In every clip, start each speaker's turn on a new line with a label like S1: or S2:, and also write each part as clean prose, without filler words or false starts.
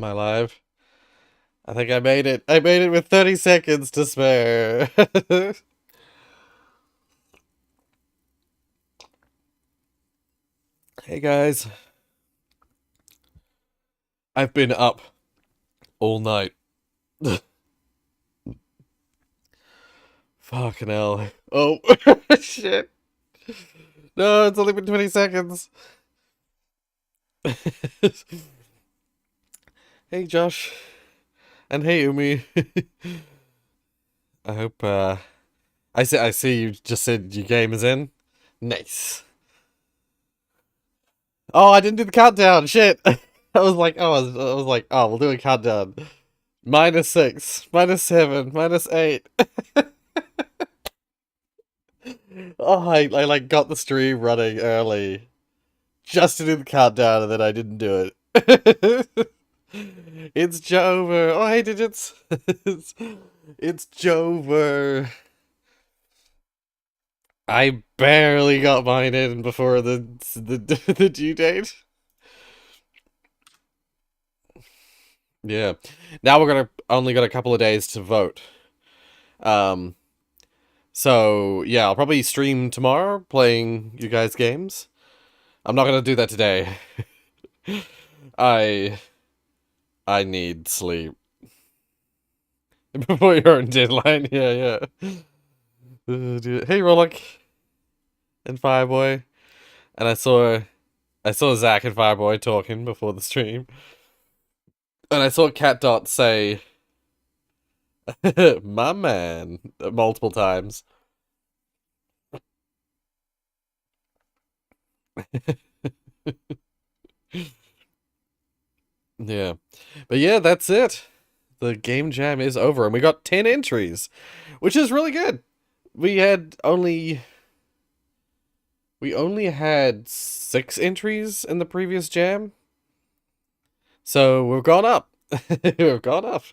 S1: Am I live? I think I made it. I made it with 30 seconds to spare. Hey guys, I've been up all night. Fucking hell. Oh, shit. No, it's only been 20 seconds. Hey Josh. And hey Umi. I hope, I see you just said your game is in. Nice. Oh, I didn't do the countdown. Shit. I was like, oh, we'll do a countdown. -6, -7, -8. Oh, I like got the stream running early just to do the countdown, and then I didn't do it. It's Jover. Oh, hey, digits. It's Jover. I barely got mine in before the due date. Yeah. Now we're gonna only got a couple of days to vote. Um. So yeah, I'll probably stream tomorrow playing you guys' games. I'm not gonna do that today. I I need sleep before your own deadline. Yeah, yeah. Hey, Rollock and Fireboy, and I saw Zach and Fireboy talking before the stream, and I saw Cat Dot say, "My man," multiple times. Yeah, but yeah, that's it. The game jam is over, and we got 10 entries, which is really good. We had only we only had 6 entries in the previous jam, so we've gone up. We've gone up.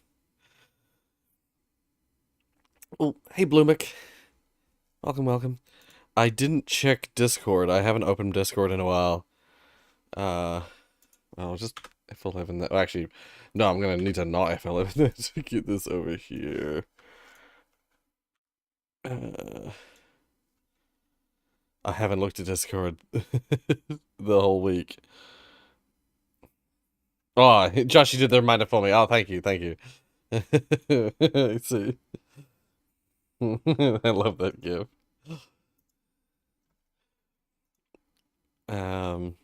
S1: Oh, hey Bloomick, welcome, welcome. I didn't check Discord. I haven't opened Discord in a while. Uh, I'll just F11 that. Actually, no, I'm gonna need to not F11 that to get this over here. I haven't looked at Discord the whole week. Oh, Josh, you did the reminder for me. Oh, thank you, thank you. I see. I love that gift. Um.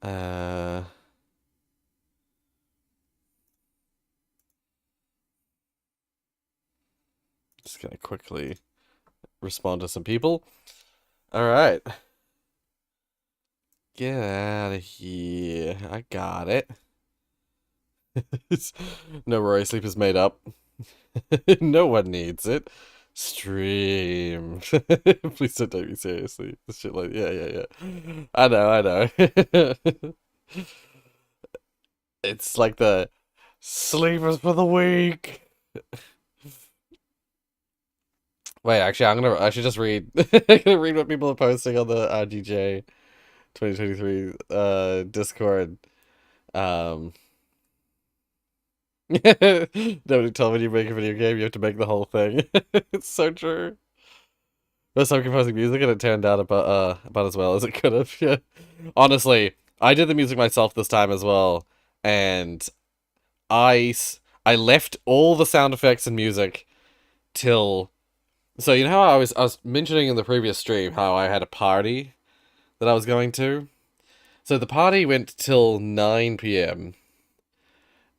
S1: Uh. Just gonna quickly respond to some people. All right. Get out of here. I got it. No, Rory sleep is made up. No one needs it. Stream. Please don't take me seriously. This shit like yeah, yeah, yeah. I know, I know. It's like the sleepers for the week. Wait, actually, I should just read. I'm gonna read what people are posting on the RGJ 2023 Discord. Um, Nobody told me you make a video game, you have to make the whole thing. It's so true. First time composing music, and it turned out about as well as it could have. Yeah. Honestly, I did the music myself this time as well, and I left all the sound effects and music till. So you know how I was mentioning in the previous stream how I had a party that I was going to. So the party went till 9 p.m.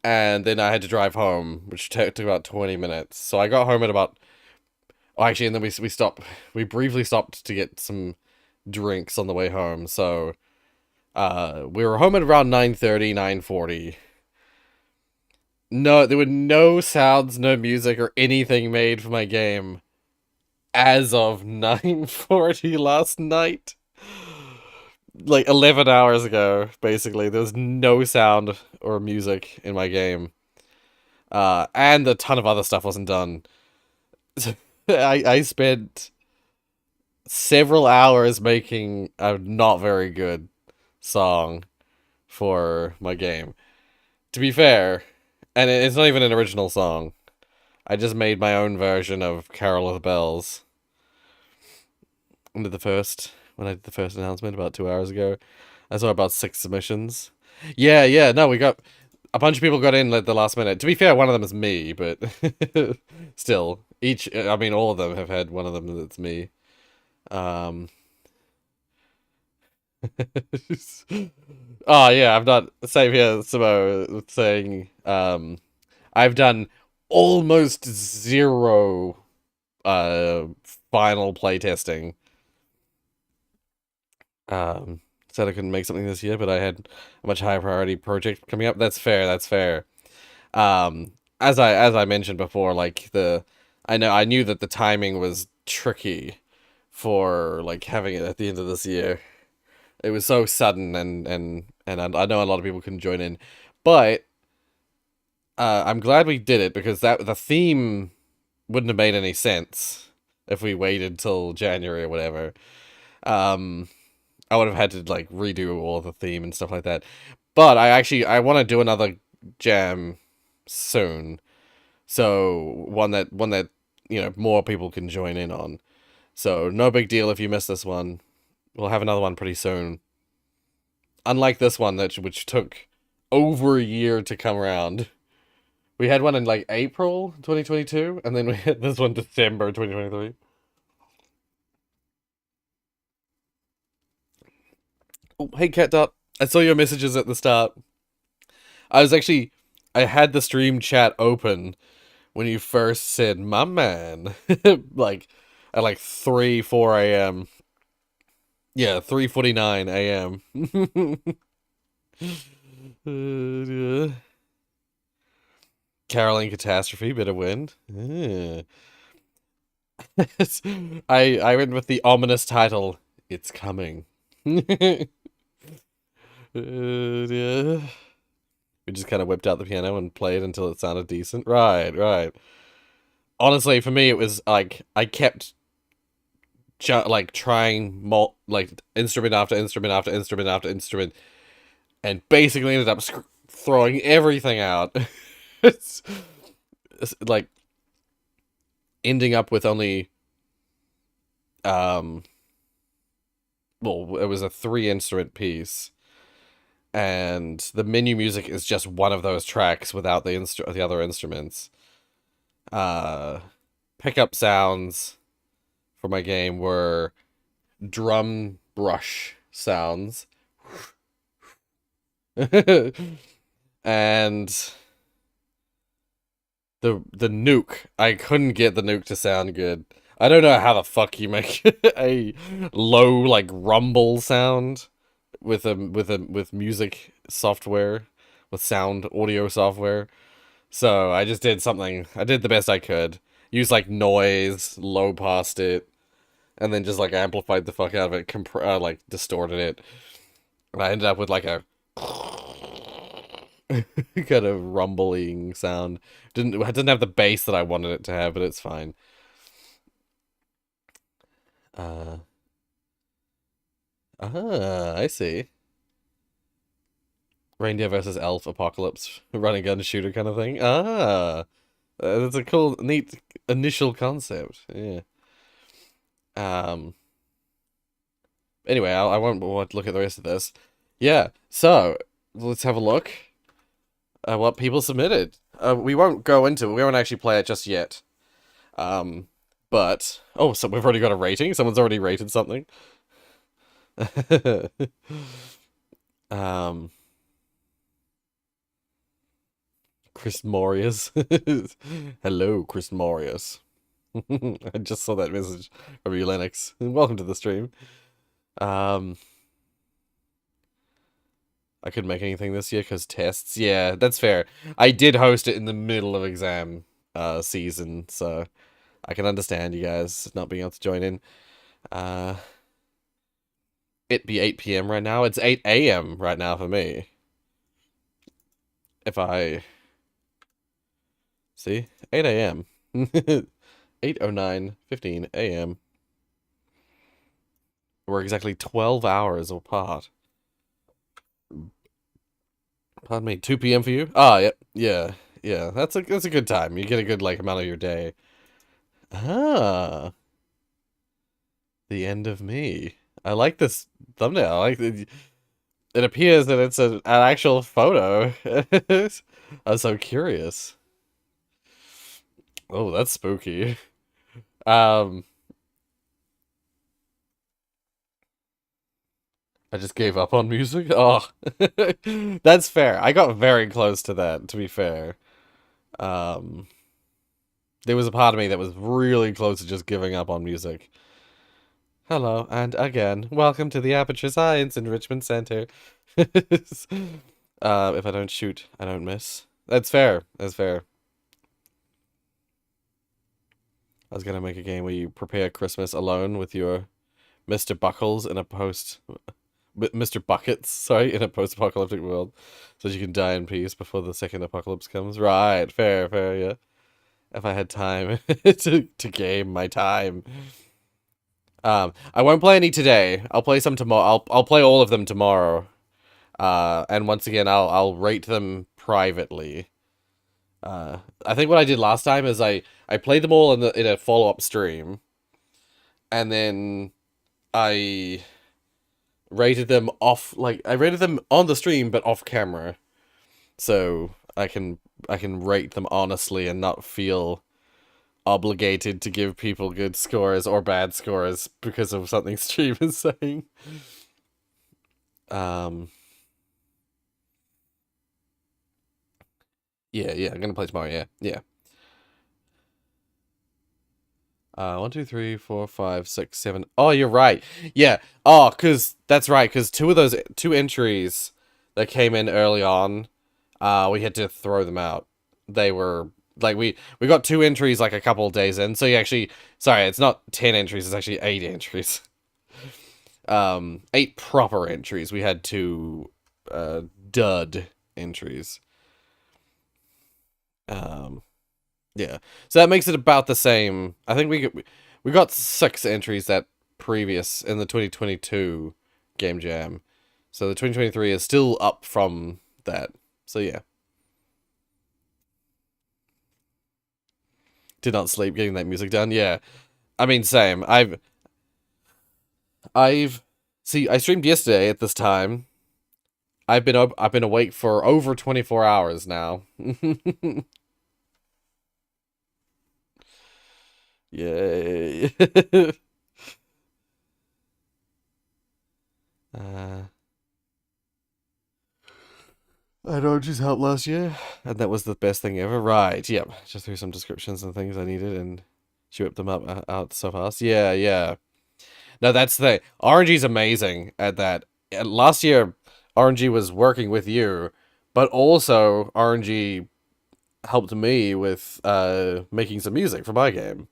S1: and then I had to drive home, which took about 20 minutes. So I got home at about. Oh, actually, and then we stopped. We briefly stopped to get some drinks on the way home. So we were home at around 9:30, 9:40. No, there were no sounds, no music, or anything made for my game as of 9:40 last night. Like 11 hours ago, basically. There was no sound or music in my game. And a ton of other stuff wasn't done. I spent several hours making a not very good song for my game. To be fair, and it's not even an original song. I just made my own version of Carol of the Bells. When I did the first announcement about 2 hours ago, I saw about 6 submissions. Yeah, yeah, no, we got a bunch of people got in at the last minute. To be fair, one of them is me, but still, I mean, all of them have had one of them that's me. Um, oh yeah, I've done same here, Samo saying I've done almost zero uh final playtesting. Um Said I couldn't make something this year, but I had a much higher priority project coming up. That's fair, that's fair. As I mentioned before, like I knew that the timing was tricky for like having it at the end of this year. It was so sudden, and I know a lot of people couldn't join in, but I'm glad we did it because that the theme wouldn't have made any sense if we waited till January or whatever. Um, I would have had to like redo all of the theme and stuff like that. But I want to do another jam soon, so one that more people can join in on. So no big deal if you miss this one. We'll have another one pretty soon. Unlike this one which took over a year to come around. We had one in like April 2022, and then we had this one December 2023. Oh, hey Cat Dot. I saw your messages at the start. I had the stream chat open when you first said my man. Like at like 3, 4 a.m. Yeah, 3:49 a.m. Caroline Catastrophe, bit of wind. I went with the ominous title. It's coming. Yeah. We just kind of whipped out the piano and played until it sounded decent. Right, right. Honestly, for me, it was like I kept like trying like instrument after instrument after instrument after instrument, and basically ended up throwing everything out. it's, it's like ending up with only um. Well, it was a 3 instrument piece, and the menu music is just one of those tracks without the other instruments. Uh, Pickup sounds for my game were drum brush sounds, and the nuke. I couldn't get the nuke to sound good. I don't know how the fuck you make a low like rumble sound with music software, with sound audio software. So I just did something. I did the best I could. Use like noise, low passed it, and then just like amplified the fuck out of it, like distorted it. And I ended up with like a kind of rumbling sound. It didn't have the bass that I wanted it to have, but it's fine. Uh I see. Reindeer versus elf apocalypse, run and gun shooter kind of thing. That's a cool, neat initial concept. Yeah. Um. Anyway, I won't look at the rest of this. Yeah. So let's have a look at what people submitted. We won't go into it. We won't actually play it just yet. Um. But so we've already got a rating. Someone's already rated something. um. Chris Morius. Hello, Chris Morius. I just saw that message from you, Lennox. Welcome to the stream. I couldn't make anything this year because tests. Yeah, that's fair. I did host it in the middle of exam season, so I can understand you guys not being able to join in. It be 8 p.m. right now. It's 8 a.m. right now for me. If I see 8 a.m. 8:09:15 a.m. We're exactly 12 hours apart. Pardon me, 2 p.m. for you? Ah, yeah. That's a good time. You get a good like amount of your day. Ah, the end of me. I like this thumbnail. I like it. It appears that it's an actual photo. I'm so curious. Oh, that's spooky. Um, I just gave up on music. Oh, that's fair. I got very close to that, to be fair. Um, there was a part of me that was really close to just giving up on music. Hello, and again, welcome to the Aperture Science Enrichment Center. If I don't shoot, I don't miss. That's fair. That's fair. I was gonna make a game where you prepare Christmas alone with your Mr. Buckles in a post, Mr. Buckets, sorry, in a post-apocalyptic world, so that you can die in peace before the second apocalypse comes. Right, fair, yeah. If I had time to game my time. I won't play any today. I'll play some tomorrow. I'll play all of them tomorrow. And once again, I'll rate them privately. I think what I did last time is I played them all in a follow-up stream, and then I rated them off, like I rated them on the stream but off camera, so I can rate them honestly and not feel obligated to give people good scores or bad scores because of something stream is saying. Um, yeah, I'm gonna play tomorrow. Yeah. 1, 2, 3, 4, 5, 6, 7. Oh, you're right. Yeah. Oh, cause that's right. Cause two of those two entries that came in early on, we had to throw them out. They were like we got two entries like a couple of days in. So you actually, sorry, it's not 10 entries. It's actually 8 entries. 8 proper entries. We had two dud entries. Um. Yeah, so that makes it about the same. I think we got 6 entries that previous in the 2022 Game Jam, so the 2023 is still up from that. So yeah, did not sleep getting that music done. Yeah, I mean same. I've see I streamed yesterday at this time. I've been awake for over 24 hours now. Yay. uh I know just helped last year, and that was the best thing ever. Right? Yep. Just threw some descriptions and things I needed, and she whipped them up out so fast. Yeah. No, that's the thing. RNG's amazing at that. Last year, RNG was working with you, but also RNG helped me with making some music for my game,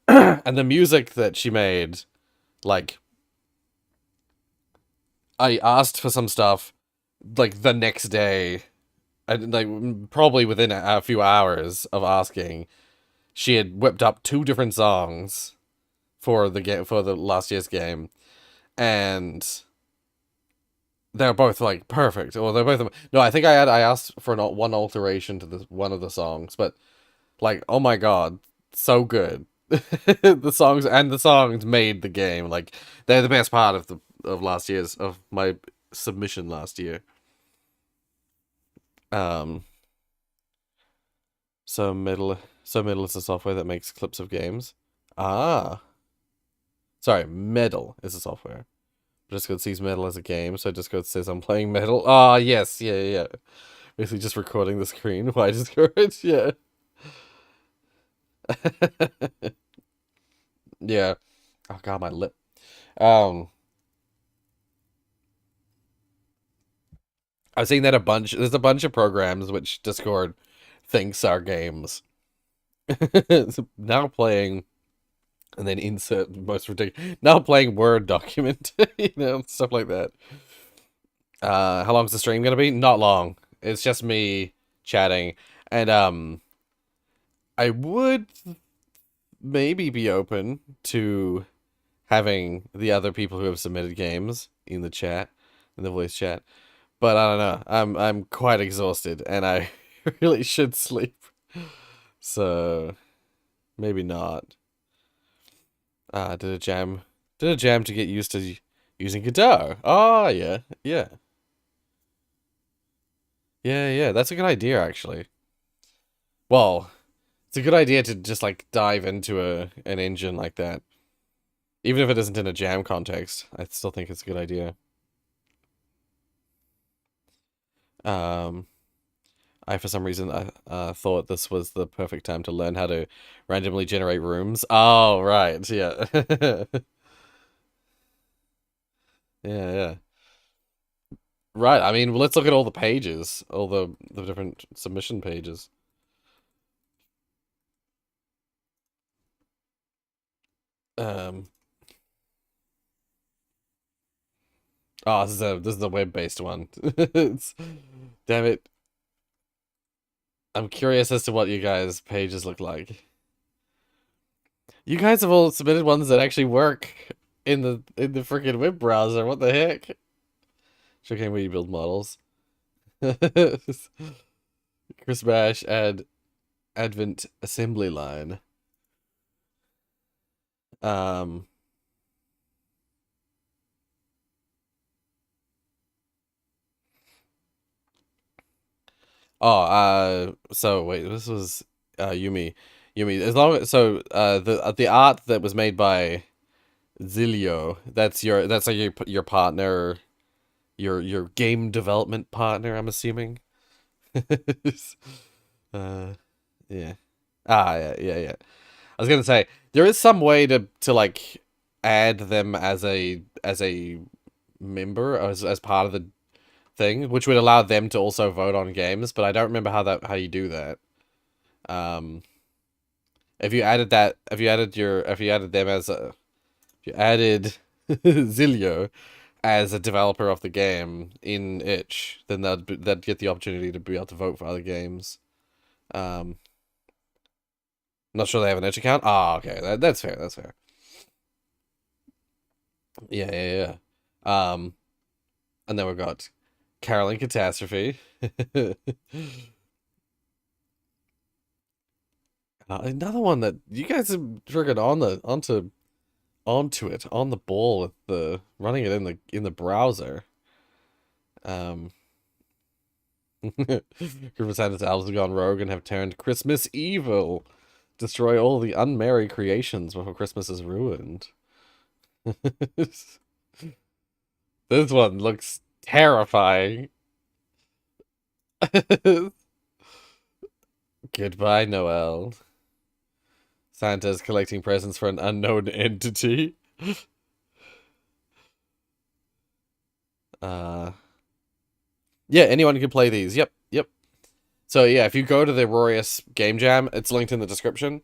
S1: and the music that she made, like I asked for some stuff, like the next day and like probably within a few hours of asking, she had whipped up 2 different songs for the game for the last year's game, and they're both like perfect. Or they're both no. I think I asked for one alteration to this one of the songs, but like oh my god, so good. The songs made the game like they're the best part of the of last year's of my submission last year. Um, so Middle is the software that makes clips of games. Ah, sorry, Metal is the software. Discord sees Metal as a game, so Discord says I'm playing Metal. Ah, yes, yeah. Basically, just recording the screen. Why Discord? Yeah, yeah. Oh god, my lip. Um, I've seen that a bunch. There's a bunch of programs which Discord thinks are games. So now playing and then insert most ridiculous. Now playing Word document, stuff like that. How long's the stream gonna be? Not long. It's just me chatting, and I would maybe be open to having the other people who have submitted games in the chat, in the voice chat. But I don't know. I'm quite exhausted and I really should sleep. So maybe not. Did a jam to get used to using guitar. Oh yeah. Yeah. Yeah, that's a good idea actually. Well, it's a good idea to just like dive into an engine like that. Even if it isn't in a jam context, I still think it's a good idea. Um, I for some reason thought this was the perfect time to learn how to randomly generate rooms. Oh, right, yeah. Yeah. Right, I mean, let's look at all the pages, all the different submission pages. Um, oh, this is a web-based one. It's, damn it. I'm curious as to what you guys' pages look like. You guys have all submitted ones that actually work in the freaking web browser. What the heck? Showcase where you build models. Chris Bash and Advent assembly line. Um. Oh. So wait, this was Yumi. Yumi. As long as the art that was made by Zilio. That's like your partner, your game development partner. I'm assuming. uh. Yeah. Yeah. I was gonna say there is some way to like add them as a member as part of the thing, which would allow them to also vote on games. But I don't remember how you do that. Um, if you added that, if you added them as a, if you added Zilio as a developer of the game in itch, then they'd get the opportunity to be able to vote for other games. Um, not sure they have an itch account. Ah, okay, that's fair. That's fair. Yeah. And then we've got Caroline Catastrophe. Another one that you guys are freaking onto it on the ball with the running it in the browser. Um, Group of Santa's elves have gone rogue and have turned Christmas evil. Destroy all the unmerry creations before Christmas is ruined. This one looks terrifying. Goodbye, Noel. Santa's collecting presents for an unknown entity. Uh, yeah, anyone can play these. Yep. So yeah, if you go to the Rorius Game Jam, it's linked in the description.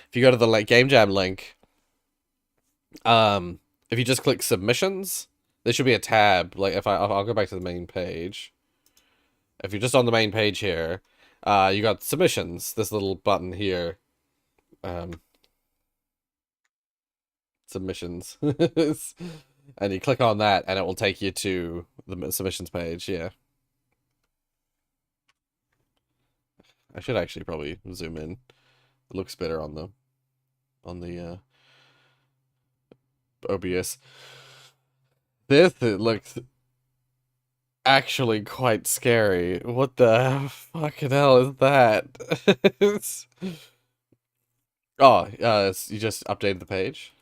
S1: If you go to the Game Jam link, if you just click submissions, there should be a tab. Like I'll go back to the main page. If you're just on the main page here, you got submissions. This little button here. Submissions. And you click on that and it will take you to the submissions page. Yeah. I should actually probably zoom in. It looks better on the OBS. It looks actually quite scary. What the fucking hell is that? Oh, you just updated the page.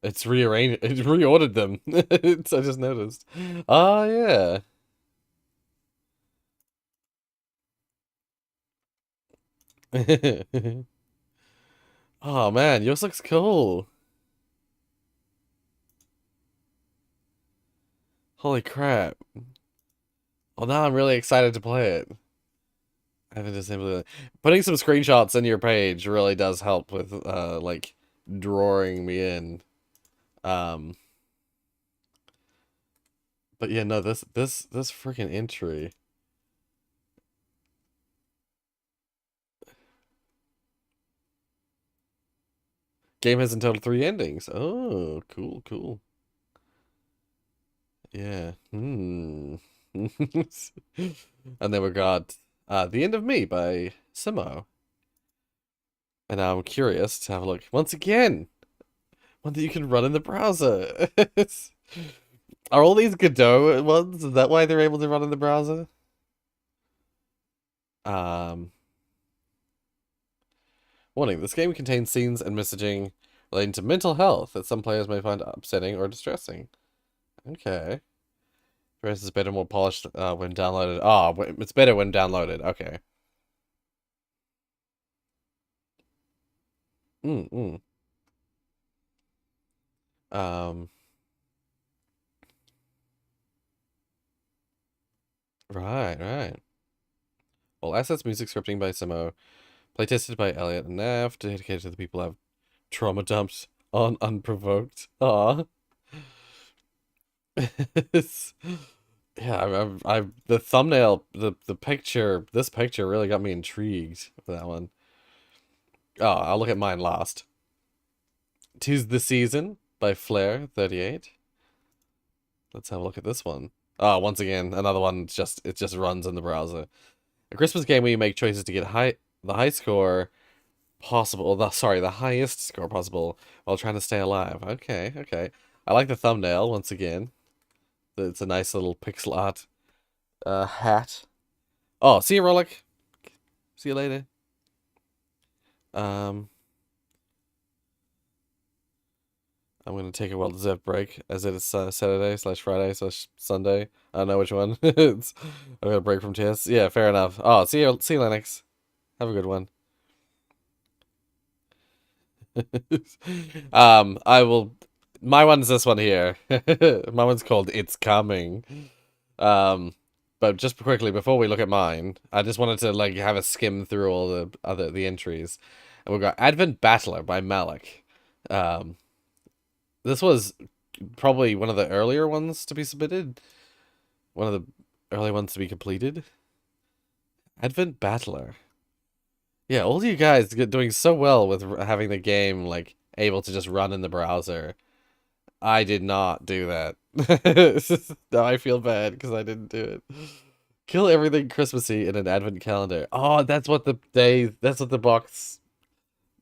S1: It's rearranged. It reordered them. I just noticed. Oh yeah. Oh man, yours looks cool. Holy crap. Well, now I'm really excited to play it. I haven't disabled it. Putting some screenshots in your page really does help with like drawing me in. Um but yeah, no, this freaking entry. Game has in total 3 endings. Oh, cool, cool. Yeah. Hmm. And then we got The End of Me by Simo. And now I'm curious to have a look. Once again, one that you can run in the browser. Are all these Godot ones? Is that why they're able to run in the browser? Um, Warning, this game contains scenes and messaging relating to mental health that some players may find upsetting or distressing. Okay. The rest is better, more polished when downloaded. Oh, it's better when downloaded. Okay. Mm, mm. Um, right, right. All assets, music, scripting by Simo. Playtested by Elliot and Nav. Dedicated to the people who have trauma dumped on unprovoked. Aw. Yeah, the thumbnail, the picture, this picture really got me intrigued for that one. Oh, I'll look at mine last. "'Tis the Season" by Flair38. Let's have a look at this one. Oh, once again, another one. It just runs in the browser. A Christmas game where you make choices to get the high score possible. The highest score possible while trying to stay alive. Okay, okay. I like the thumbnail once again. It's a nice little pixel art hat. Oh, see you, Rollick. See you later. Um, I'm gonna take a well-deserved break as it is Saturday/Friday/Sunday. I don't know which one. I'm gonna break from chess. Yeah, fair enough. Oh, see you, Lennox. Have a good one. I will. My one's this one here. My one's called "It's Coming." Um, but just quickly before we look at mine, I just wanted to like have a skim through all the entries, and we've got "Advent Battler" by Malik. Um, this was probably one of the earlier ones to be submitted, one of the early ones to be completed. Advent Battler. Yeah, all you guys get doing so well with having the game like able to just run in the browser. I did not do that. Now I feel bad because I didn't do it. Kill everything Christmassy in an advent calendar. Oh, that's what that's what the box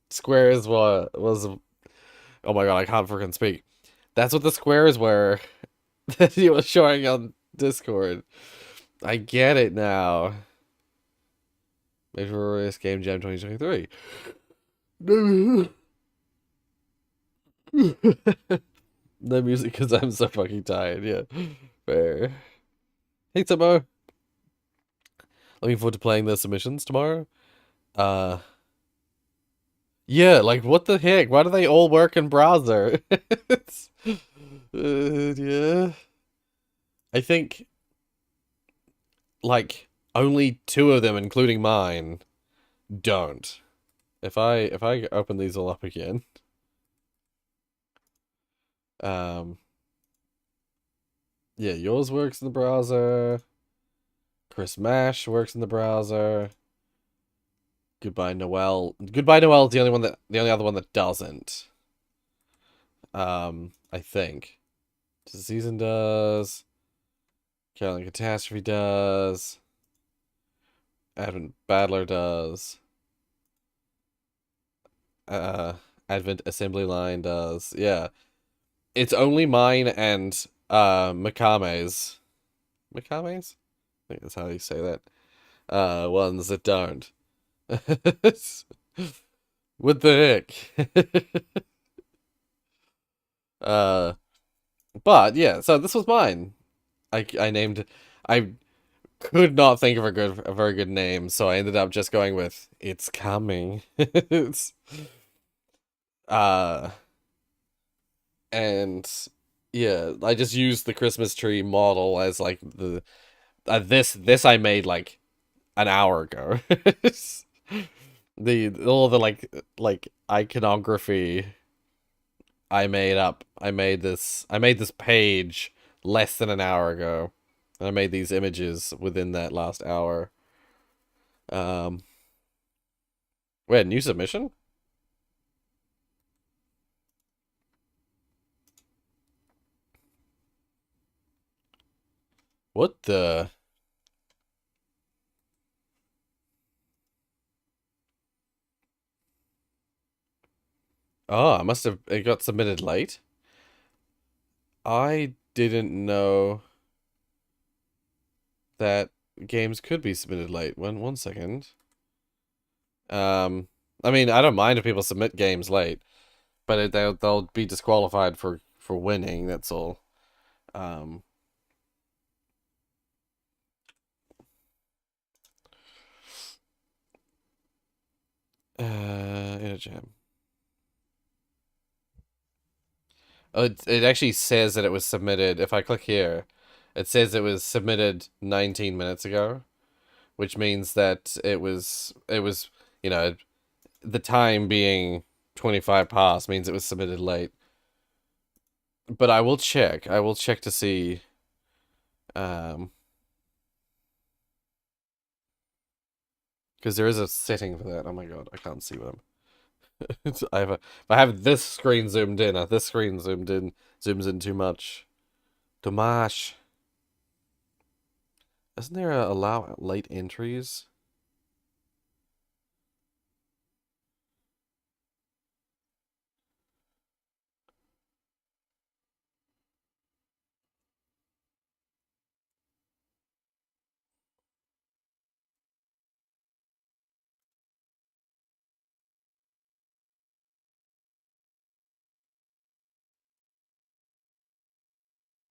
S1: squares was. Oh my god, I can't freaking speak. That's what the squares were that he was showing on Discord. I get it now. Maybe Rorius Game Jam 2023. No music because I'm so fucking tired. Yeah, fair. Hey, Timo. Looking forward to playing the submissions tomorrow. Uh, yeah, like what the heck? Why do they all work in browser? Yeah. I think like only 2 of them, including mine, don't. If I open these all up again, um, yeah, yours works in the browser. Chris Mash works in the browser. Goodbye Noel. Goodbye Noel is the only other one that doesn't. I think. The Season does. Carolyn Catastrophe does. Advent Battler does. Uh, Advent Assembly Line does. Yeah. It's only mine and Makame's. Makame's? I think that's how you say that. Ones that don't. What the heck? uh but yeah, so this was mine. I named I could not think of a very good name, so I ended up just going with "It's Coming." It's uh and yeah, I just used the Christmas tree model as like the this I made like an hour ago. The all the like iconography I made up. I made this page less than an hour ago. And I made these images within that last hour. Um Wait, new submission? What the? Oh, I must have. It got submitted late. I didn't know that games could be submitted late. One second. Um, I mean, I don't mind if people submit games late, but they'll be disqualified for winning. That's all. Um, in a jam. Oh, it actually says that it was submitted. If I click here, it says it was submitted 19 minutes ago, which means that it was you know the time being 25 past means it was submitted late. But I will check. I will check to see. Um, because there is a setting for that. Oh my god, I can't see them. I have a. If I have this screen zoomed in. This screen zooms in too much. Domash. Isn't there a allow late entries?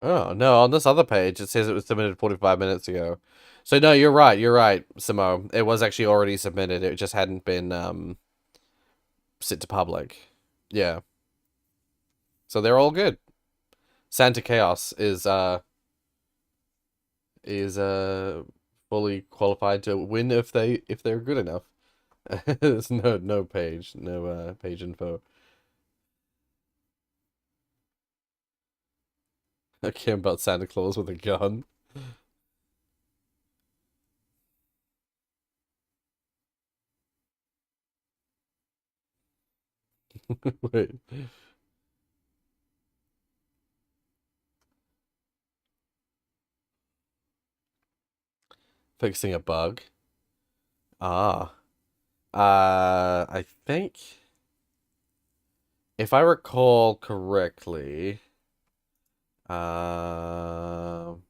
S1: Oh no, on this other page it says it was submitted 45 minutes ago. So no, you're right. You're right, Simo. It was actually already submitted. It just hadn't been sent to public. Yeah. So they're all good. Santa Chaos is fully qualified to win if they're good enough. There's no page, no page info. I care about Santa Claus with a gun. Wait, fixing a bug. Ah. I think if I recall correctly, um,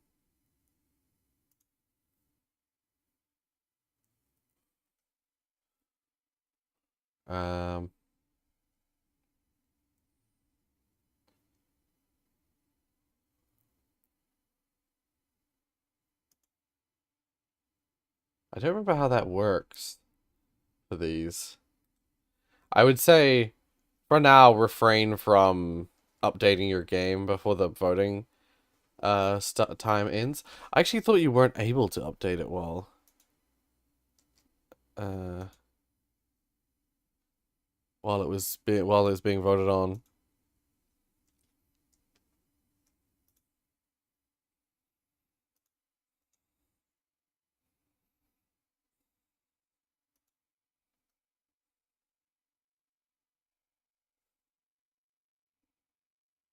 S1: um, I don't remember how that works for these. I would say for now, refrain from updating your game before the voting time ends. I actually thought you weren't able to update it uh while it was being voted on.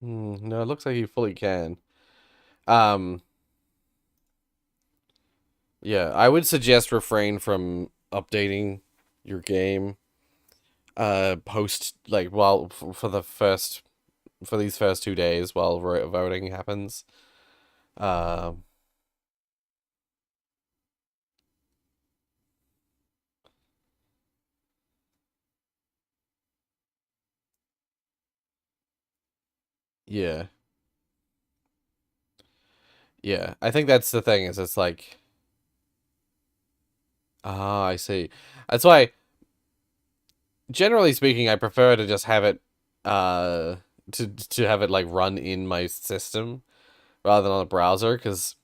S1: No, it looks like you fully can. Um, yeah, I would suggest refrain from updating your game post like while for the first for these first 2 days while voting happens. Um, yeah. Yeah. I think that's the thing is it's like I see. That's why generally speaking I prefer to just have it uh to have it like run in my system rather than on a browser because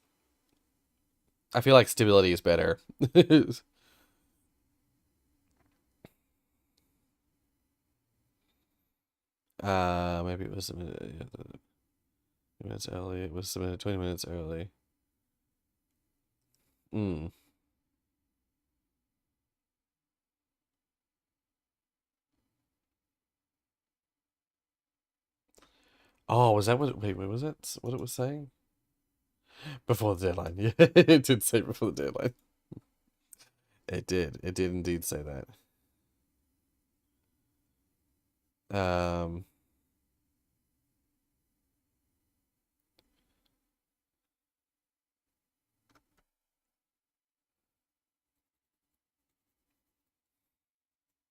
S1: I feel like stability is better. Maybe it was submitted 20 minutes early. It was submitted 20 minutes early. Mm. Oh, was that what? Wait, was that what it was saying? Before the deadline. Yeah, it did say before the deadline. It did. It did indeed say that. Um,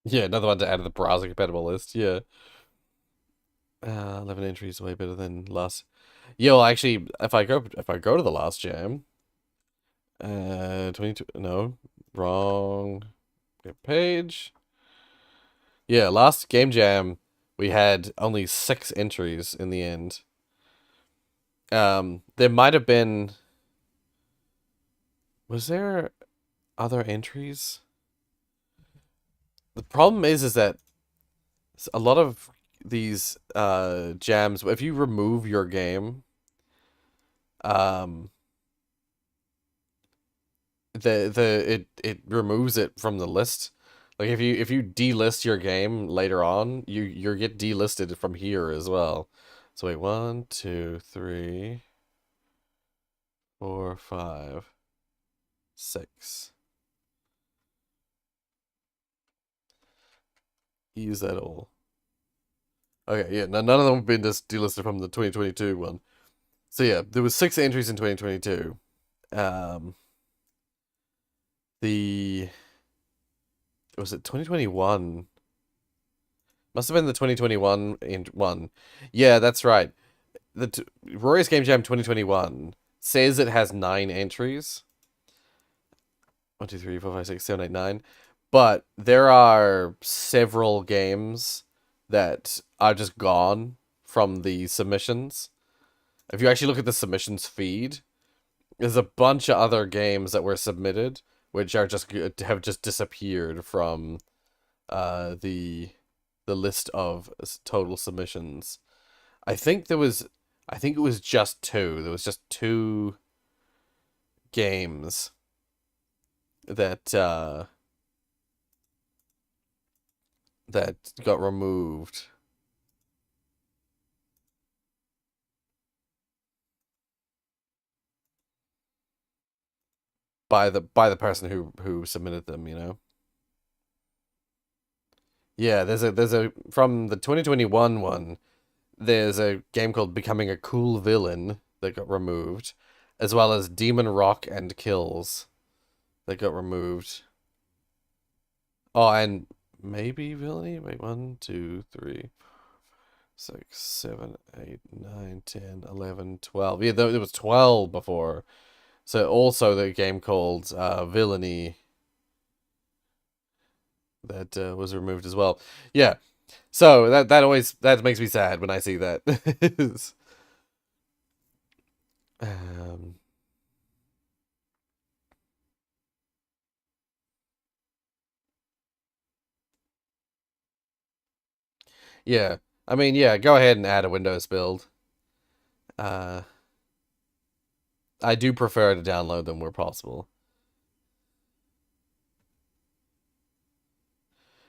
S1: yeah, another one to add to the browser compatible list. Yeah. 11 entries way better than last. Yeah, well, actually, if I go to the last jam, 22. No, wrong page. Yeah, last game jam, we had only 6 entries in the end. There might have been. Was there other entries? The problem is that a lot of these jams, if you remove your game, um, it removes it from the list. Like if you delist your game later on, you get delisted from here as well. So wait, 1, 2, 3, 4, 5, 6. Use that all. Okay, yeah, none of them have been just delisted from the 2022 one. So yeah, there was 6 entries in 2022. Um, the was it 2021? Must have been the 2021 one. Yeah, that's right. The Rorius Game Jam 2021 says it has 9 entries. 1, 2, 3, 4, 5, 6, 7, 8, 9. But there are several games that are just gone from the submissions. If you actually look at the submissions feed, there's a bunch of other games that were submitted which are just have just disappeared from the list of total submissions. I think there was I think it was just two. There was just two games that that got removed by the person who submitted them, you know. Yeah, there's a from the 2021 one, there's a game called Becoming a Cool Villain that got removed, as well as Demon Rock and Kills that got removed. Oh, and maybe Villainy? Wait, 1, 2, 3, 6, 7, 8, 9, 10, 11, 12. Yeah, there was 12 before. So also the game called Villainy that was removed as well. Yeah. So that always that makes me sad when I see that. um, yeah. I mean, yeah, go ahead and add a Windows build. Uh, I do prefer to download them where possible.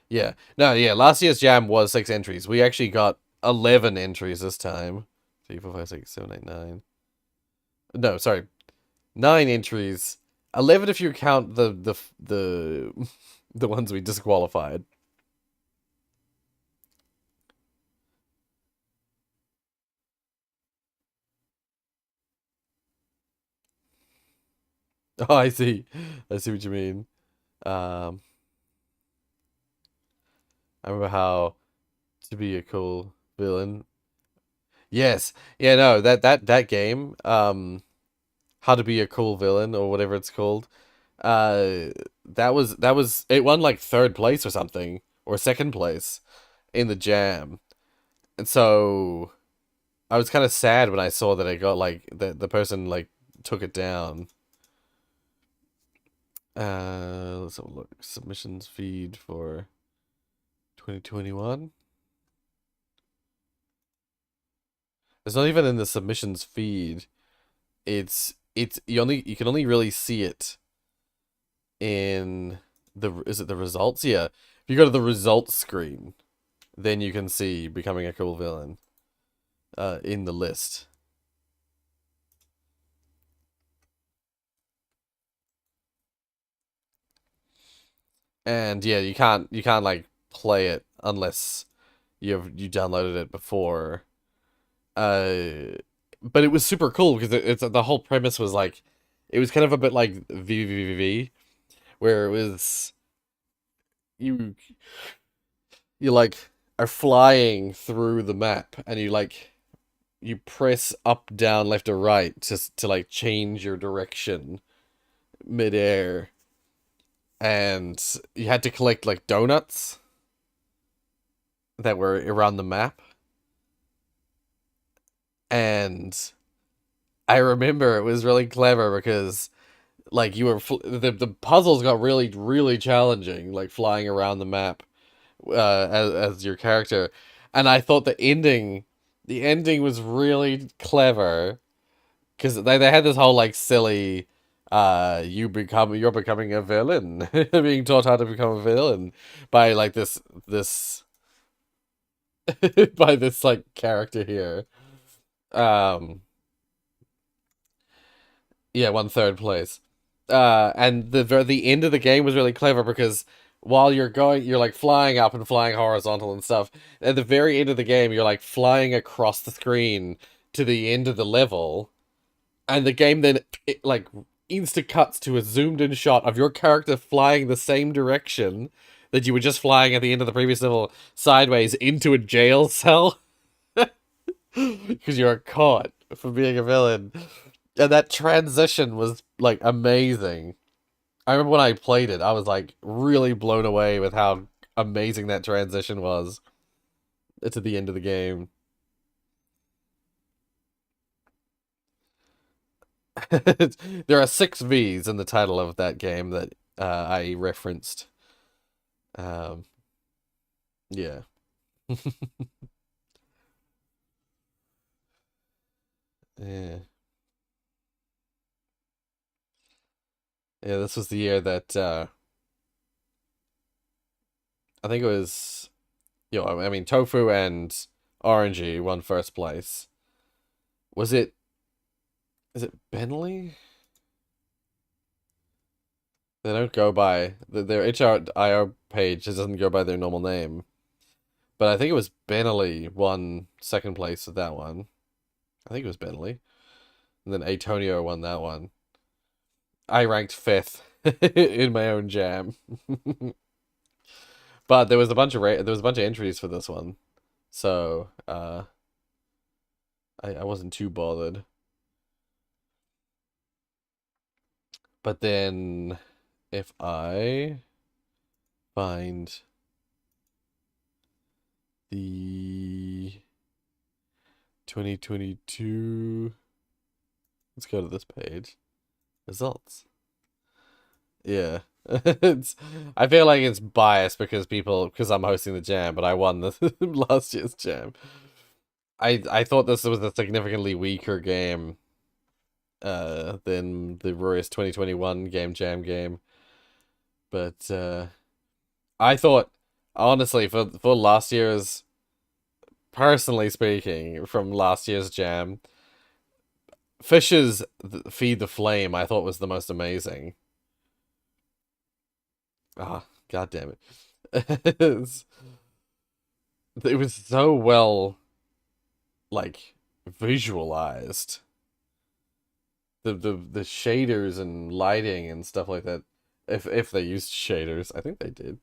S1: Yeah. No, yeah, last year's jam was 6 entries. We actually got 11 entries this time. 3, 4, 5, 6, 7, 8, 9. No, sorry. 9 entries. 11 if you count the the ones we disqualified. Oh, I see. I see what you mean. Um, I remember how to be a cool villain. Yes. Yeah, no, that game, How to Be a Cool Villain or whatever it's called. Uh that was it won like third place or something or second place in the jam. And so I was kind of sad when I saw that it got like the person like took it down. Let's have a look. Submissions feed for 2021. It's not even in the submissions feed. It's you can only really see it in is it the results? Yeah. If you go to the results screen, then you can see Becoming a Cool Villain in the list. And yeah, you can't like play it unless you downloaded it before. Uh, but it was super cool because it's the whole premise was like it was kind of a bit like VVVV, where it was you you like are flying through the map and you press up, down, left, or right to like change your direction midair, and you had to collect like donuts that were around the map. And I remember it was really clever because like the puzzles got really challenging, like flying around the map as your character, and I thought the ending was really clever because they had this whole like silly you're becoming a villain being taught how to become a villain by like this by this like character here. um Yeah, won third place. And the end of the game was really clever because while you're like flying up and flying horizontal and stuff. At the very end of the game, you're like flying across the screen to the end of the level, and the game then like insta cuts to a zoomed in shot of your character flying the same direction that you were just flying at the end of the previous level, sideways into a jail cell because you're caught for being a villain. And that transition was like amazing. I remember when I played it, I was like really blown away with how amazing that transition was to the end of the game. There are six V's in the title of that game that I referenced. Um, yeah. Yeah. Yeah, this was the year that I think it was, I mean, Tofu and Orangey won first place. Was it, is it Bentley? They don't go by their HRIO page doesn't go by their normal name. But I think it was Bentley won second place with that one. I think it was Bentley. And then Antonio won that one. I ranked fifth in my own jam. But there was a bunch of entries for this one. So I wasn't too bothered. But then if I find the 2022, let's go to this page. Results. Yeah. It's I feel like it's biased because I'm hosting the jam, but I won the last year's jam. I thought this was a significantly weaker game than the Rorius 2021 Game Jam game. But I thought honestly for last year's, personally speaking, from last year's jam, Fish's Feed the Flame I thought was the most amazing. Ah, god damn it. It was so well like visualized. The shaders and lighting and stuff like that. If they used shaders, I think they did.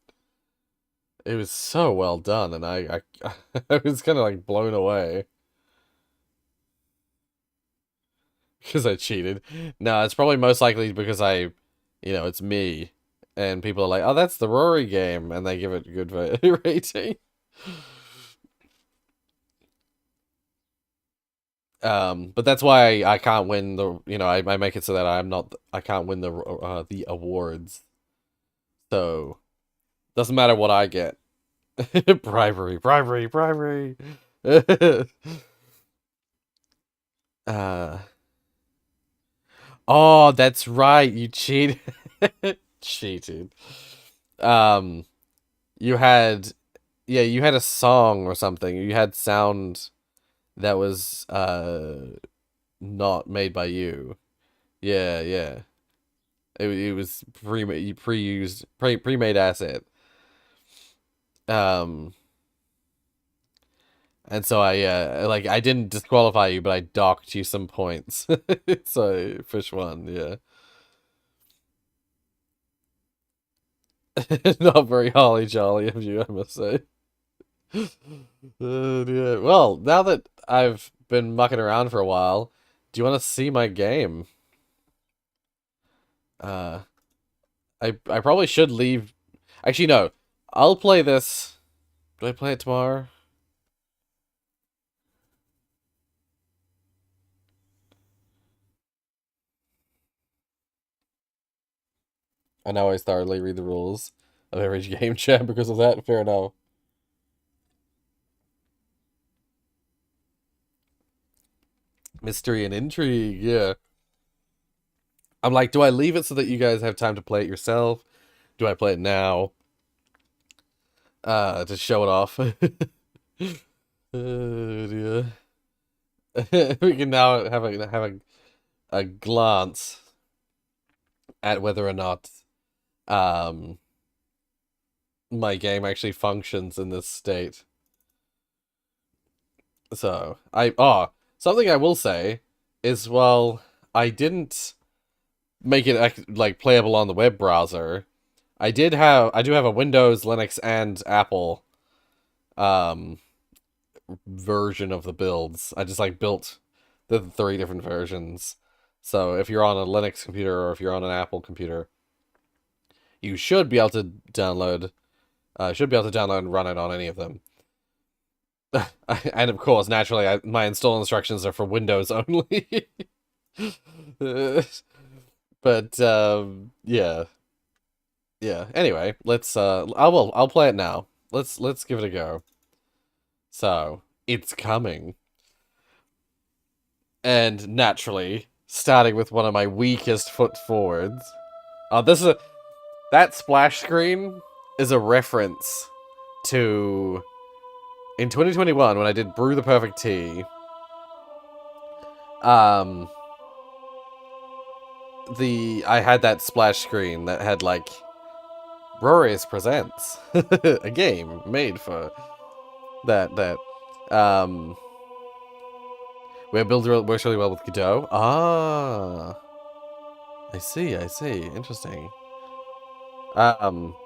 S1: It was so well done, and I was kind of like blown away because I cheated. No, it's probably most likely because it's me, and people are like, "Oh, that's the Rory game," and they give it a good rating. But that's why I can't win I make it so that I can't win the awards. So doesn't matter what I get. Bribery, bribery, bribery. uh oh, that's right. You cheated. Cheated. Um, you had you had a song or something. You had sound that was not made by you. Yeah, yeah. It was pre-made asset. Um, and so I didn't disqualify you, but I docked you some points. So fish one, yeah. Not very holly jolly of you, I must say. Yeah. Well, now that I've been mucking around for a while, do you want to see my game? Uh, I probably should leave. Actually, no. I'll play this. Do I play it tomorrow? I now I thoroughly read the rules of every game jam because of that. Fair enough. Mystery and intrigue, yeah. I'm like, do I leave it so that you guys have time to play it yourself? Do I play it now? To show it off. Dear. We can now have a glance at whether or not um my game actually functions in this state. So something I will say is, well, I didn't make it like playable on the web browser. I do have a Windows, Linux, and Apple um version of the builds. I just like built the three different versions. So if you're on a Linux computer or if you're on an Apple computer, you should be able to download and run it on any of them. And of course, naturally, my install instructions are for Windows only. But yeah, yeah. Anyway, let's I'll play it now. Let's give it a go. So it's coming, and naturally, starting with one of my weakest foot forwards. That splash screen is a reference to in 2021 when I did Brew the Perfect Tea. Um, I had that splash screen that had like Rorius presents a game made for that where builder works really well with Godot. Ah, I see. Interesting. Um,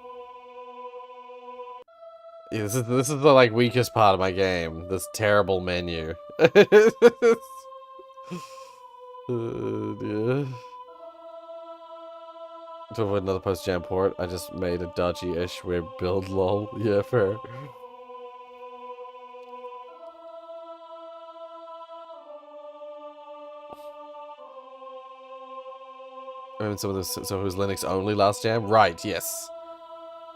S1: yeah, this is the like weakest part of my game. This terrible menu. Dear. To avoid another post-jam port, I just made a dodgy-ish web build, lol. Yeah, fair. I mean, so it was Linux only last jam? Right, yes.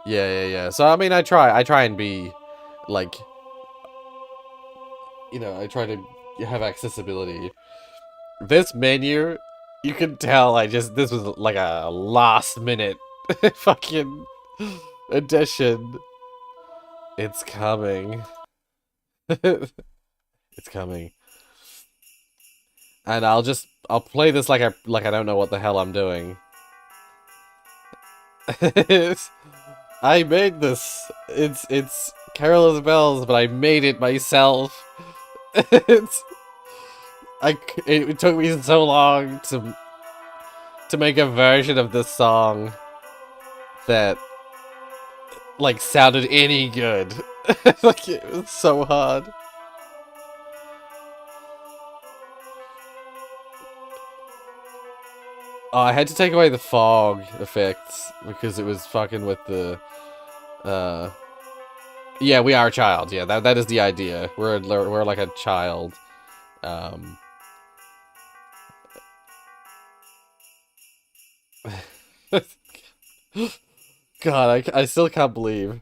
S1: Yeah. So, I mean, I try and be, like, I try to have accessibility. This menu, you can tell this was like a last minute fucking addition. It's coming. It's coming. And I'll play this like I don't know what the hell I'm doing. I made this. It's Carol of the Bells, but I made it myself. It's it took me so long to make a version of this song that like sounded any good. Like it was so hard. Oh, I had to take away the fog effects because it was fucking with the yeah, we are a child. Yeah, that is the idea. We're like a child. God, I still can't believe.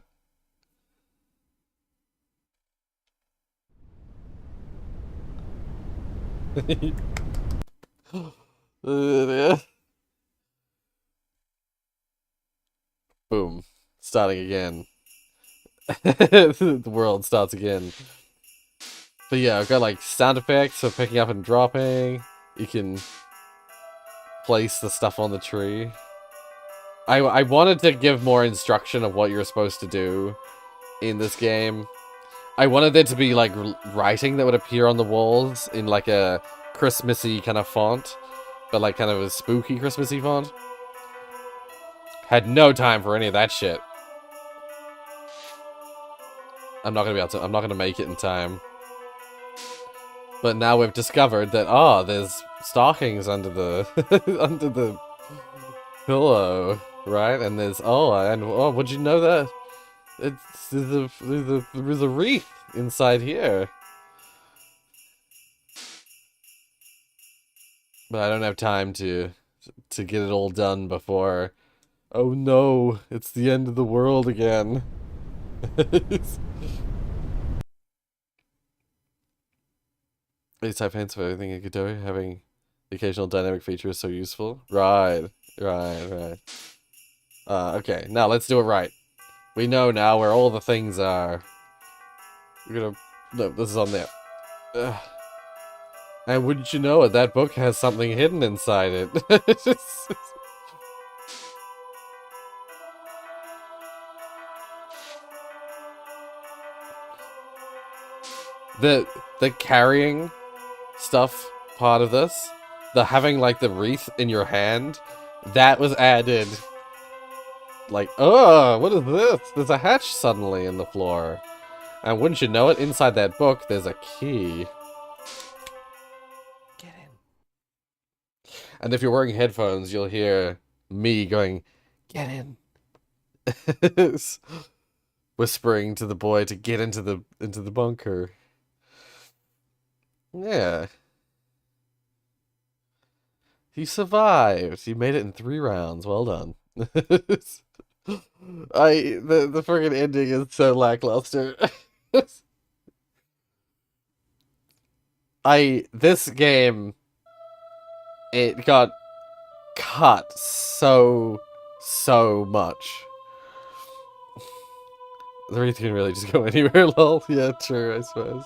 S1: Boom. Starting again. The world starts again. But yeah, I've got like sound effects for picking up and dropping. You can place the stuff on the tree. I wanted to give more instruction of what you're supposed to do in this game. I wanted there to be, like, writing that would appear on the walls in, like, a Christmassy kind of font. But, like, kind of a spooky Christmassy font. Had no time for any of that shit. I'm not gonna make it in time. But now we've discovered that, there's stockings under the, under the pillow, right? And there's, would you know that? There's a wreath inside here. But I don't have time to get it all done before... Oh no, it's the end of the world again. These type hints of everything you could do, having the occasional dynamic feature is so useful. Right. Okay, now let's do it right. We know now where all the things are. We're gonna... No, this is on there. Ugh. And wouldn't you know it, that book has something hidden inside it. The carrying stuff part of this, the having like the wreath in your hand, that was added. Like, oh, what is this? There's a hatch suddenly in the floor. And wouldn't you know it, inside that book, there's a key. Get in. And if you're wearing headphones, you'll hear me going, get in. Whispering to the boy to get into the bunker. Yeah. He survived. He made it in 3 rounds. Well done. The friggin' ending is so lackluster. This game, it got cut so much. The wreath can really just go anywhere, lol. Yeah, true, I suppose.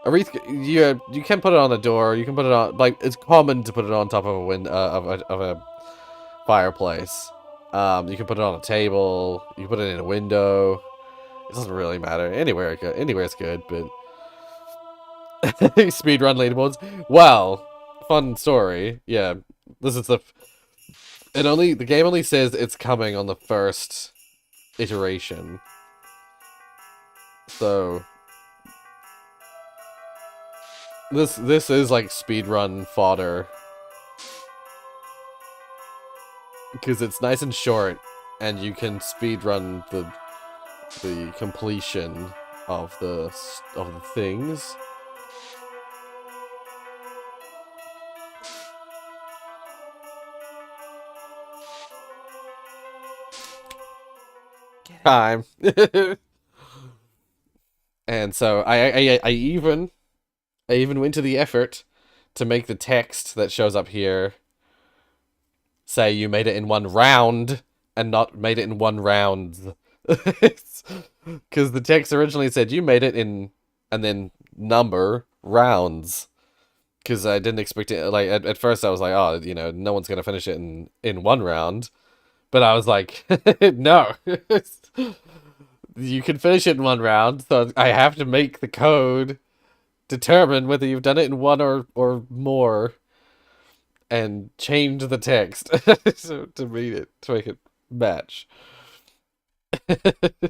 S1: A wreath, you can put it on a door. You can put it on, like, it's common to put it on top of a window, of a fireplace. You can put it on a table. You can put it in a window. It doesn't really matter. Anywhere it's good, but speedrun leaderboards. Well, fun story. Yeah, this is the game only says it's coming on the first iteration. So this is like speedrun fodder. Because it's nice and short, and you can speedrun the completion of the things. Time. And so I even went to the effort to make the text that shows up here say you made it in 1 round and not made it in 1 round. Because the text originally said you made it in, and then number, rounds. Because I didn't expect it, like, at first I was like, oh, you know, no one's going to finish it in 1 round. But I was like, no. You can finish it in 1 round, so I have to make the code determine whether you've done it in 1 or more. And change the text so to make it match. That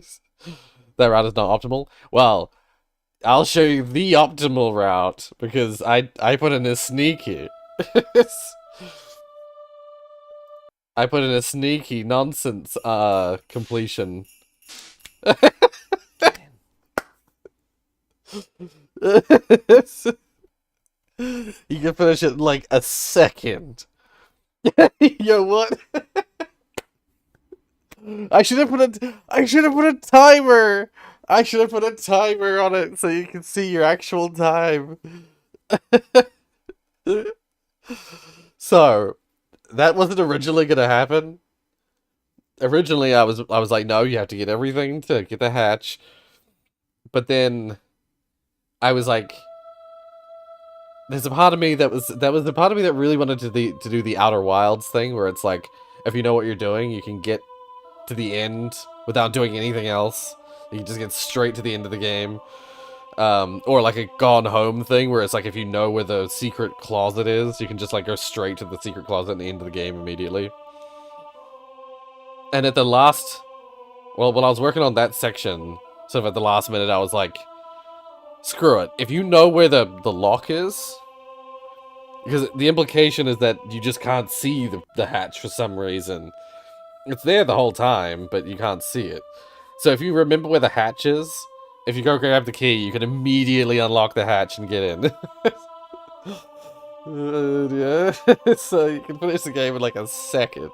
S1: route is not optimal. Well, I'll show you the optimal route because I put in a sneaky. I put in a sneaky nonsense completion. You can finish it in like a second. Yo, what? I should have put a timer. I should have put a timer on it so you can see your actual time. So, that wasn't originally gonna happen. Originally, I was like, no, you have to get everything to get the hatch. But then, I was like, there's a part of me that was the part of me that really wanted to do the Outer Wilds thing, where it's like, if you know what you're doing, you can get to the end without doing anything else. You can just get straight to the end of the game. Or like a gone home thing, where it's like if you know where the secret closet is, you can just like go straight to the secret closet and the end of the game immediately. And at the last, well, when I was working on that section, sort of at the last minute, I was like, screw it. If you know where the lock is, because the implication is that you just can't see the hatch for some reason. It's there the whole time, but you can't see it. So if you remember where the hatch is, if you go grab the key, you can immediately unlock the hatch and get in. Yeah. So you can finish the game in like a second.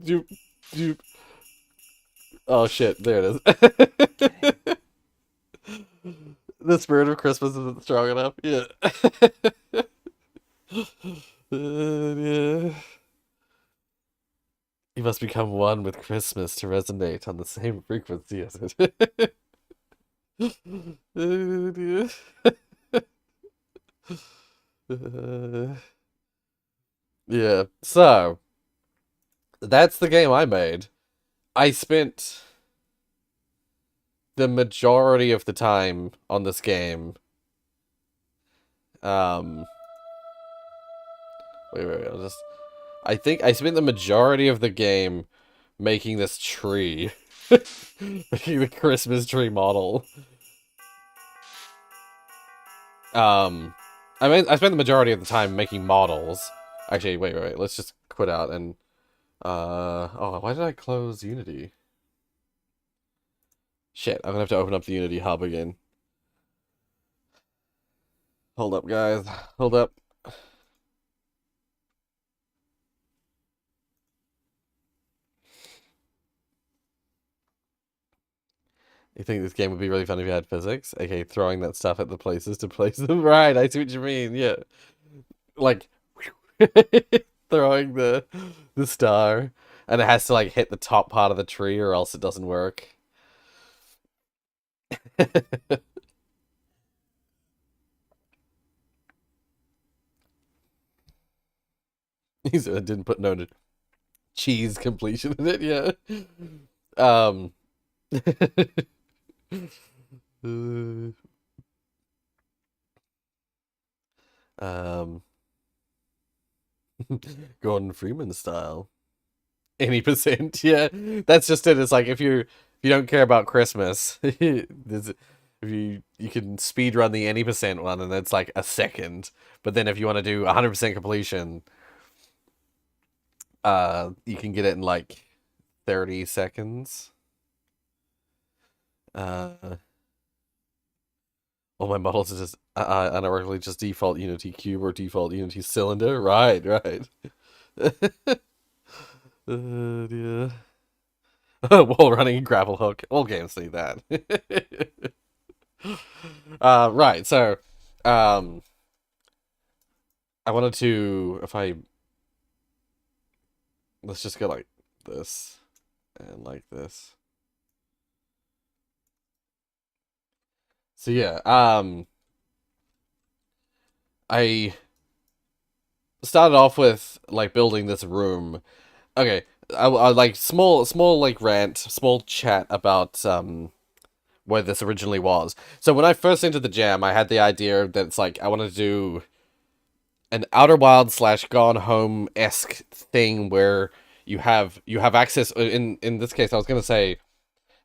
S1: you, you... Oh shit, there it is. The spirit of Christmas isn't strong enough. Yeah. Yeah. You must become one with Christmas to resonate on the same frequency as it. Yeah, so that's the game I made. I spent the majority of the time on this game. Um, wait, I think I spent the majority of the game making this tree. Making the Christmas tree model. I spent the majority of the time making models. Actually, wait, let's just quit out and, oh, why did I close Unity? Shit, I'm gonna have to open up the Unity hub again. Hold up, guys. Hold up. You think this game would be really fun if you had physics? Okay, throwing that stuff at the places to place them. Right, I see what you mean, yeah. Like, throwing the star, and it has to, like, hit the top part of the tree or else it doesn't work. He said I didn't put no cheese completion in it, yeah. Um... um... Gordon Freeman style. Any percent, yeah. That's just it. It's like if you don't care about Christmas, if you can speed run the any percent one and it's like a second. But then if you want to do 100% completion, you can get it in like 30 seconds. All my models are just unironically just default Unity cube or default Unity cylinder. Right. Yeah. Wall running grapple hook. All games need that. Right, so um I wanted to, if I, let's just go like this and like this. So yeah, I started off with like building this room. Okay, I like small like rant, small chat about where this originally was. So when I first entered the jam, I had the idea that it's like I wanted to do an Outer Wild / Gone Home esque thing where you have access. In this case, I was gonna say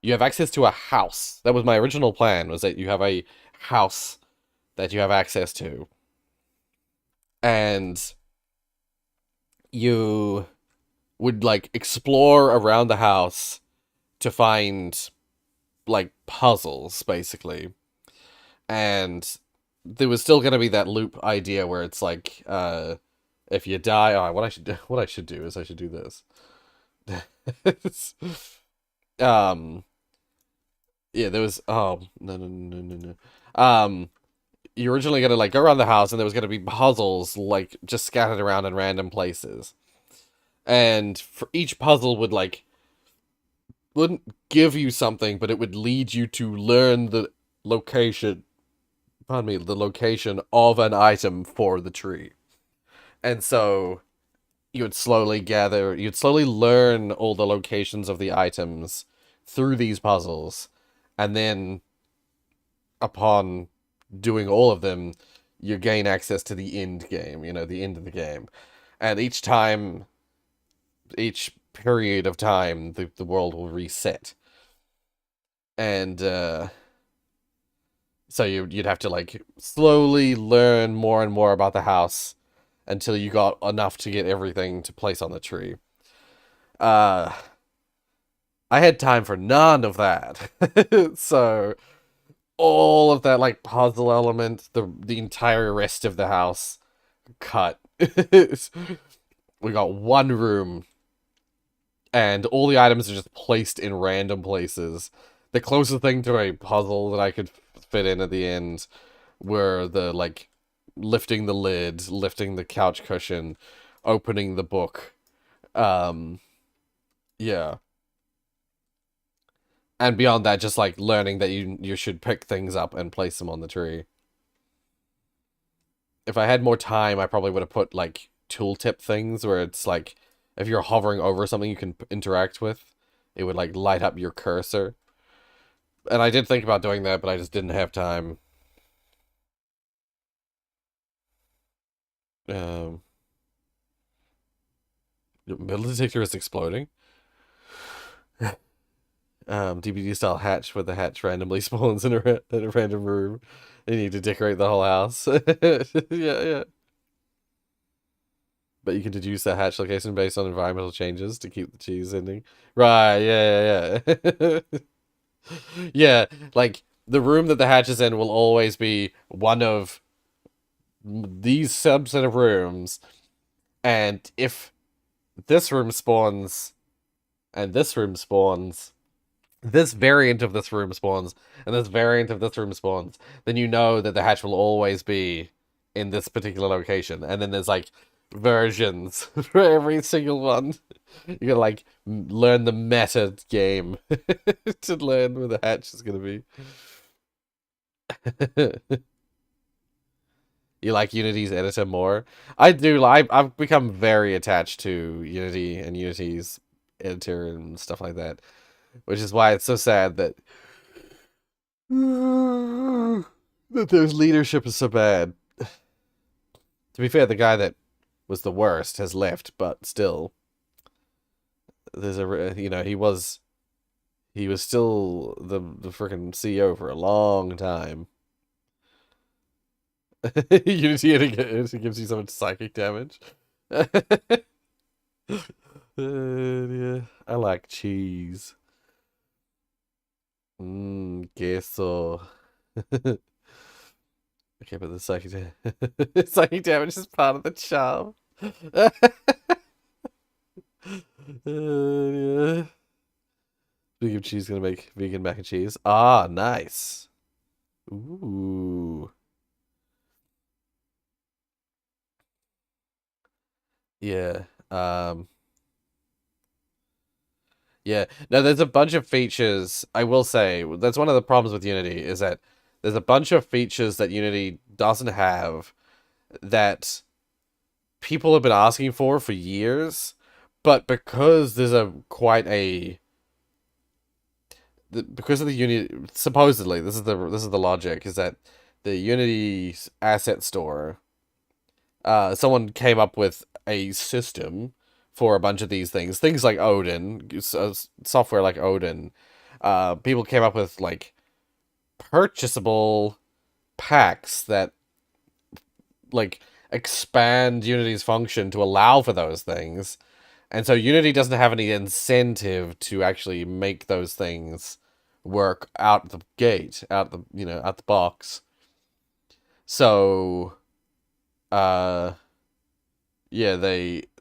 S1: you have access to a house. That was my original plan. Was that you have a house that you have access to, and you would like explore around the house to find like puzzles, basically. And there was still gonna be that loop idea where it's like, if you die, oh, what I should do is I should do this. um, yeah, there was, oh, no. You're originally gonna like go around the house and there was gonna be puzzles like just scattered around in random places. And for each puzzle wouldn't give you something, but it would lead you to learn the location, pardon me, the location of an item for the tree. And so you'd slowly learn all the locations of the items through these puzzles, and then upon doing all of them, you gain access to the end game, the end of the game. And each period of time, the world will reset. And so you'd have to like slowly learn more and more about the house until you got enough to get everything to place on the tree. Uh I had time for none of that. So all of that like puzzle element, the entire rest of the house cut. We got one room and all the items are just placed in random places. The closest thing to a puzzle that I could fit in at the end were the like lifting the lid, lifting the couch cushion, opening the book. Um yeah. And beyond that, just like learning that you should pick things up and place them on the tree. If I had more time, I probably would have put like tooltip things where it's like if you're hovering over something you can interact with, it would like light up your cursor. And I did think about doing that, but I just didn't have time. Um, Metal detector is exploding. DVD style hatch where the hatch randomly spawns in a random room. You need to decorate the whole house. Yeah. But you can deduce the hatch location based on environmental changes to keep the cheese ending. Right, yeah. Yeah, like the room that the hatch is in will always be one of these subset of rooms, and if this room spawns and this room spawns, this variant of this room spawns, and this variant of this room spawns, then you know that the hatch will always be in this particular location. And then there's like versions for every single one. You gotta like learn the meta game to learn where the hatch is gonna be. You like Unity's editor more? I do. I've become very attached to Unity and Unity's editor and stuff like that, which is why it's so sad that that their leadership is so bad. To be fair, the guy that was the worst has left, but still, there's he was still the freaking CEO for a long time. Unity it gives you so much psychic damage. Yeah, I like cheese. Queso. Okay, but the psychic damage is part of the charm. Yeah. Speaking of cheese, gonna make vegan mac and cheese. Ah, nice. Ooh. Yeah. Yeah. No, there's a bunch of features. I will say that's one of the problems with Unity is that there's a bunch of features that Unity doesn't have that people have been asking for years, but because there's a quite a because of the Unity supposedly this is the logic is that the Unity asset store someone came up with a system for a bunch of these things like Odin, software like Odin. People came up with like purchasable packs that like expand Unity's function to allow for those things. And so Unity doesn't have any incentive to actually make those things work out the gate, out the box. So, uh, yeah,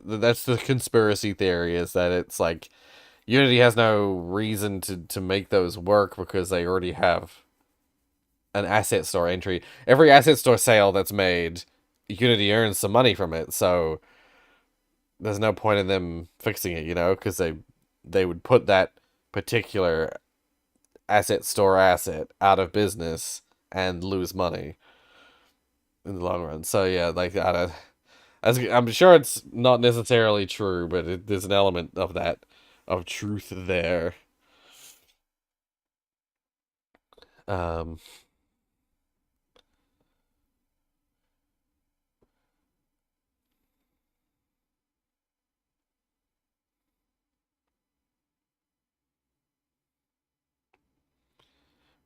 S1: that's the conspiracy theory is that it's like Unity has no reason to make those work because they already have an asset store entry. Every asset store sale that's made, Unity earns some money from it, so there's no point in them fixing it, because they would put that particular asset store asset out of business and lose money in the long run. So yeah, like As I'm sure it's not necessarily true, but there's an element of that of truth there. Um,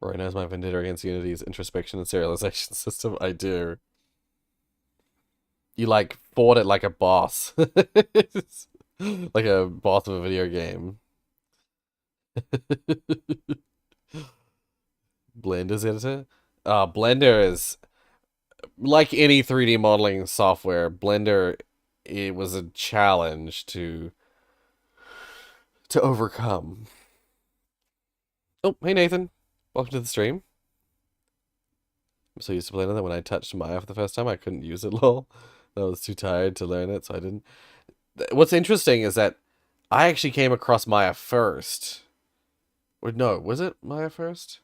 S1: Roy knows my vendetta against Unity's introspection and serialization system. I do. You like fought it like a boss, like a boss of a video game. Blender's editor. Blender is like any 3D modeling software. Blender, it was a challenge to overcome. Oh, hey Nathan, welcome to the stream. I'm so used to Blender that when I touched Maya for the first time, I couldn't use it. Lol, I was too tired to learn it, so I didn't. What's interesting is that I actually came across Maya first. Or no, was it Maya first?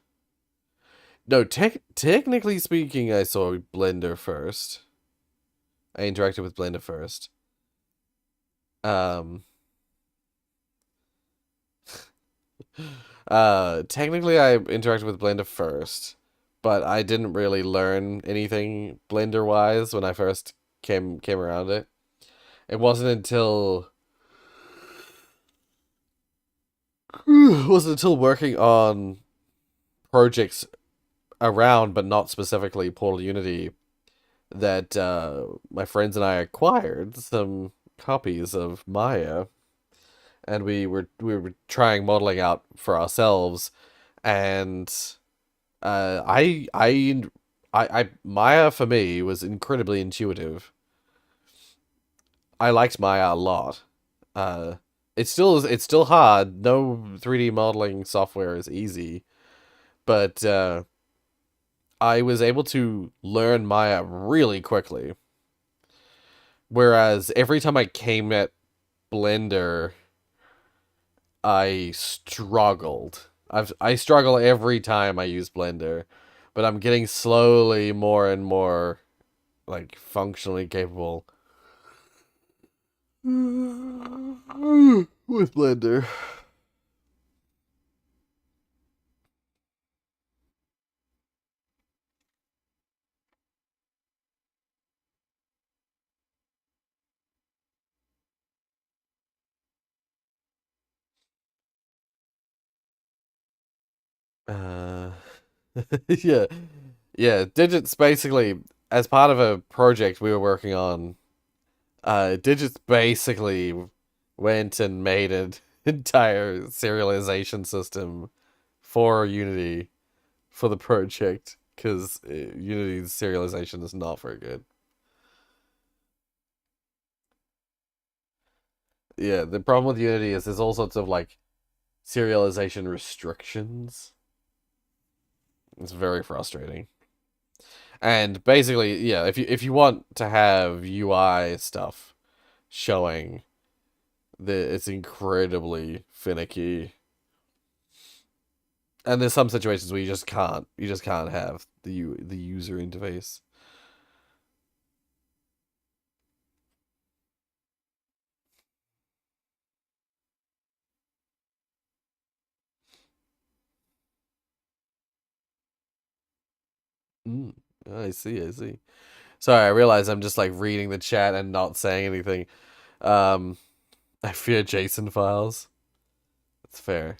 S1: No, technically speaking, I saw Blender first. I interacted with Blender first. Um, technically, I interacted with Blender first, but I didn't really learn anything Blender wise when I first came around it. It wasn't until working on projects around, but not specifically Portal Unity, that my friends and I acquired some copies of Maya, and we were trying modeling out for ourselves, and I Maya for me was incredibly intuitive. I liked Maya a lot. Uh, it's still hard. No 3D modeling software is easy, but I was able to learn Maya really quickly. Whereas every time I came at Blender, I struggled. I struggle every time I use Blender, but I'm getting slowly more and more like functionally capable with Blender. Uh, yeah, yeah. Digits basically, as part of a project we were working on, Digits basically went and made an entire serialization system for Unity for the project because Unity's serialization is not very good. Yeah, the problem with Unity is there's all sorts of like serialization restrictions. It's very frustrating. And basically, yeah, if you want to have UI stuff showing, it's incredibly finicky. And there's some situations where you just can't have the user interface. Mm, I see, I see. Sorry, I realize I'm just like reading the chat and not saying anything. Um, I fear JSON files. That's fair.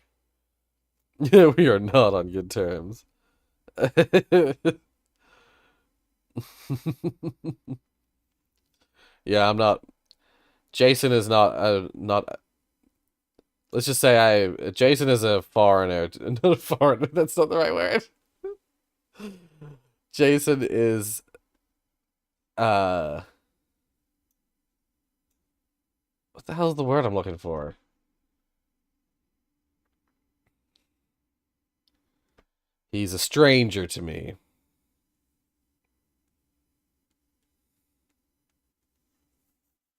S1: Yeah, we are not on good terms. Yeah, I'm not. Jason is not. Let's just say Jason is a foreigner. Not a foreigner. That's not the right word. Jason is uh. What the hell is the word I'm looking for? He's a stranger to me.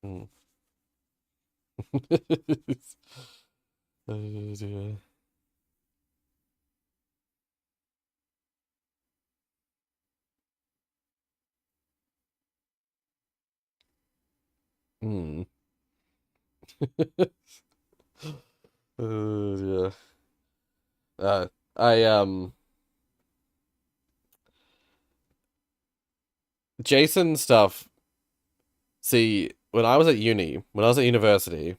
S1: Hmm. Hmm. Yeah. Uh, I Jason stuff. See, when I was at university,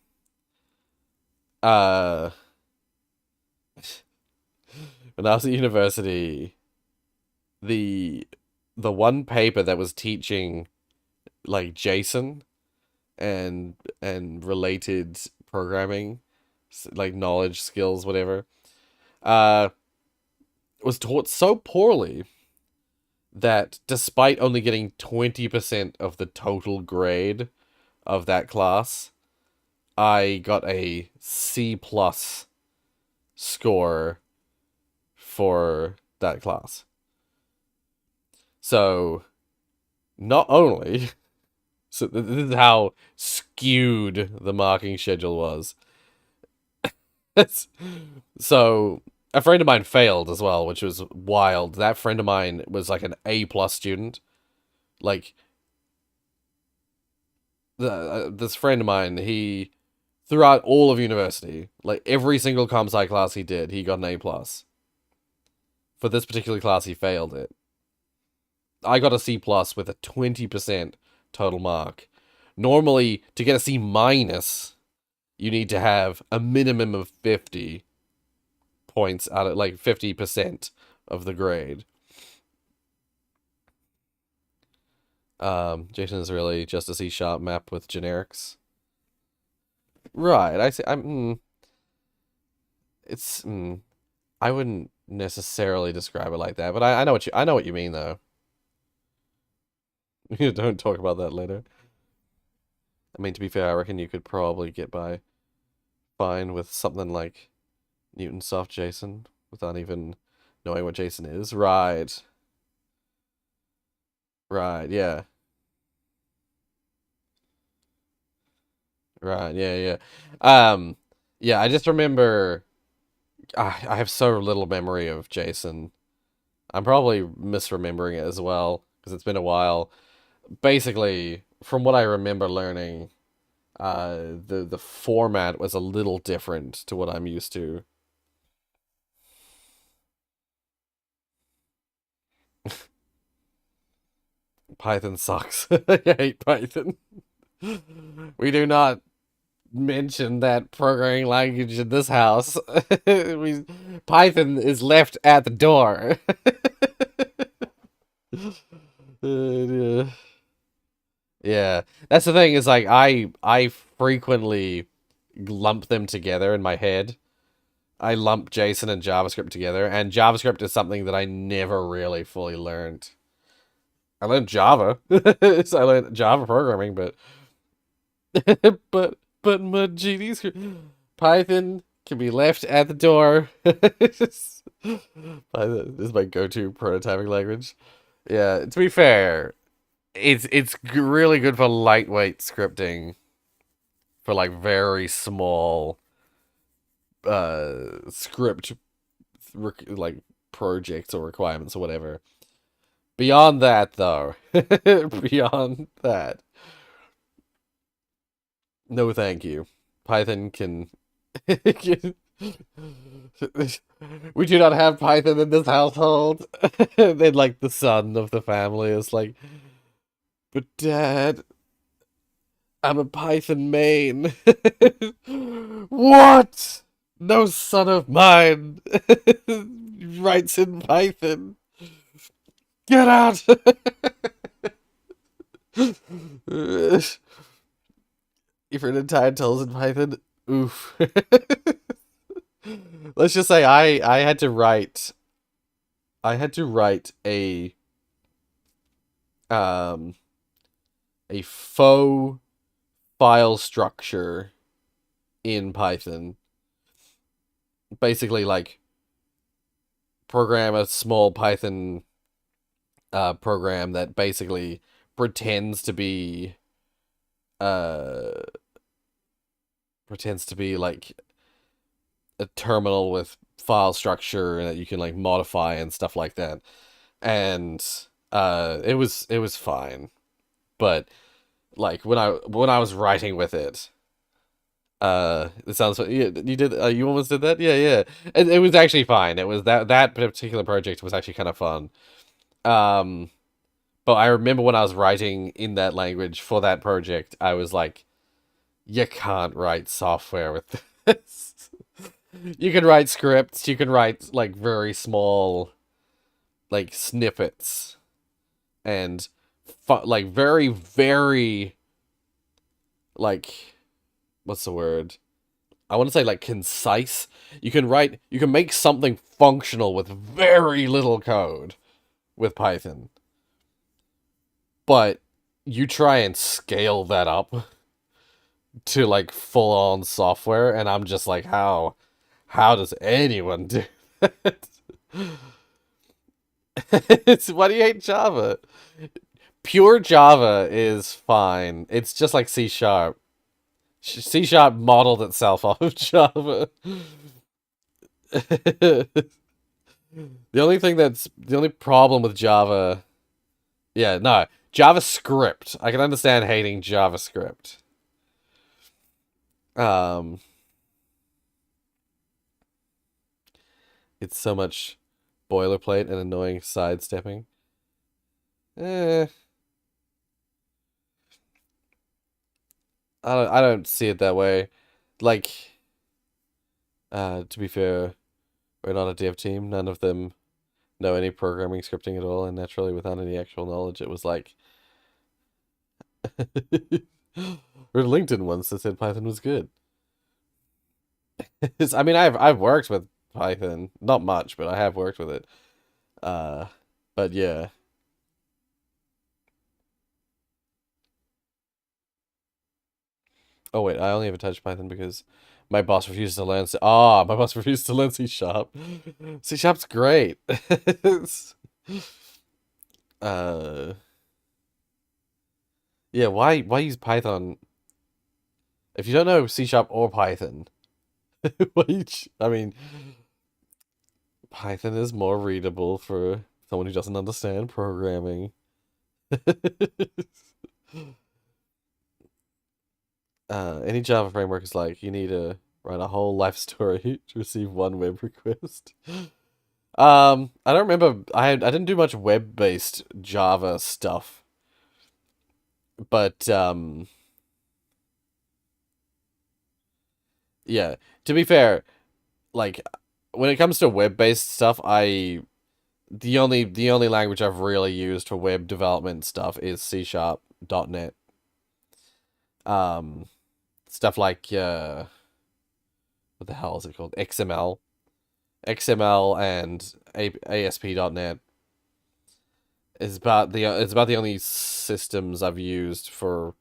S1: uh, when I was at university, the the one paper that was teaching like Jason and related programming, like knowledge, skills, whatever, uh, was taught so poorly that despite only getting 20% of the total grade of that class, I got a C plus score for that class. So not only so this is how skewed the marking schedule was. So a friend of mine failed as well, which was wild. That friend of mine was like an A plus student. Like this friend of mine, he throughout all of university, like every single comp sci class he did, he got an A plus. For this particular class, he failed it. I got a C plus with a 20% total mark. Normally, to get a C minus, you need to have a minimum of 50 points out of like 50% of the grade. Jason is really just a C sharp map with generics. Right. I see. It's. I wouldn't necessarily describe it like that, but I know I know what you mean though. Don't talk about that later. I mean, to be fair, I reckon you could probably get by fine with something like Newton Soft Jason without even knowing what Jason is. Right. Right. Yeah. Right. Yeah. Yeah. Yeah. I just remember. I have so little memory of Jason. I'm probably misremembering it as well because it's been a while. Basically, from what I remember learning, the format was a little different to what I'm used to. Python sucks. I hate Python. We do not mention that programming language in this house. Python is left at the door. Yeah. Yeah, that's the thing is like I frequently lump them together in my head. I lump JSON and JavaScript together, and JavaScript is something that I never really fully learned. I learned Java, so I learned Java programming, but but my GD script, Python can be left at the door. Python is my go-to prototyping language. Yeah, to be fair, it's really good for lightweight scripting for like very small script like projects or requirements or whatever. Beyond that though, beyond that, no thank you. Python can, we do not have Python in this household. Then like the son of the family is like, but dad, I'm a Python main. What? No son of mine writes in Python. Get out! If your entire tells in Python, oof. Let's just say I had to write um a faux file structure in Python. Basically like program a small Python program that basically pretends to be uh like a terminal with file structure that you can like modify and stuff like that. And it was fine. But Like when I was writing with it. It sounds you did you almost did that? Yeah, yeah. It was actually fine. It was that particular project was actually kind of fun. Um, but I remember when I was writing in that language for that project, I was like, you can't write software with this. You can write scripts, you can write like very small like snippets and like very very like what's the word? I want to say like concise. You can make something functional with very little code with Python. But you try and scale that up to like full on software and I'm just like how does anyone do that? It's why do you hate Java? Pure Java is fine. It's just like C sharp. C sharp modeled itself off of Java. The only problem with Java, yeah, no, JavaScript. I can understand hating JavaScript. Um, it's so much boilerplate and annoying sidestepping. Eh, I don't see it that way. Like, to be fair, we're not a dev team. None of them know any programming scripting at all, and naturally, without any actual knowledge, it was like. Read LinkedIn once that said Python was good. I mean, I've worked with Python, not much, but I have worked with it. Uh, but yeah. Oh wait, I only have a touch Python because my boss refuses to learn. My boss refused to learn C sharp. C sharp's great. uh, yeah. Why use Python if you don't know C sharp or Python? I mean, Python is more readable for someone who doesn't understand programming. Any Java framework is like you need to write a whole life story to receive one web request. I don't remember. I didn't do much web-based Java stuff, but yeah. To be fair, like when it comes to web-based stuff, the only language I've really used for web development stuff is C Sharp, .NET. Um, stuff like what the hell is it called? XML and ASP.NET is about it's about the only systems I've used for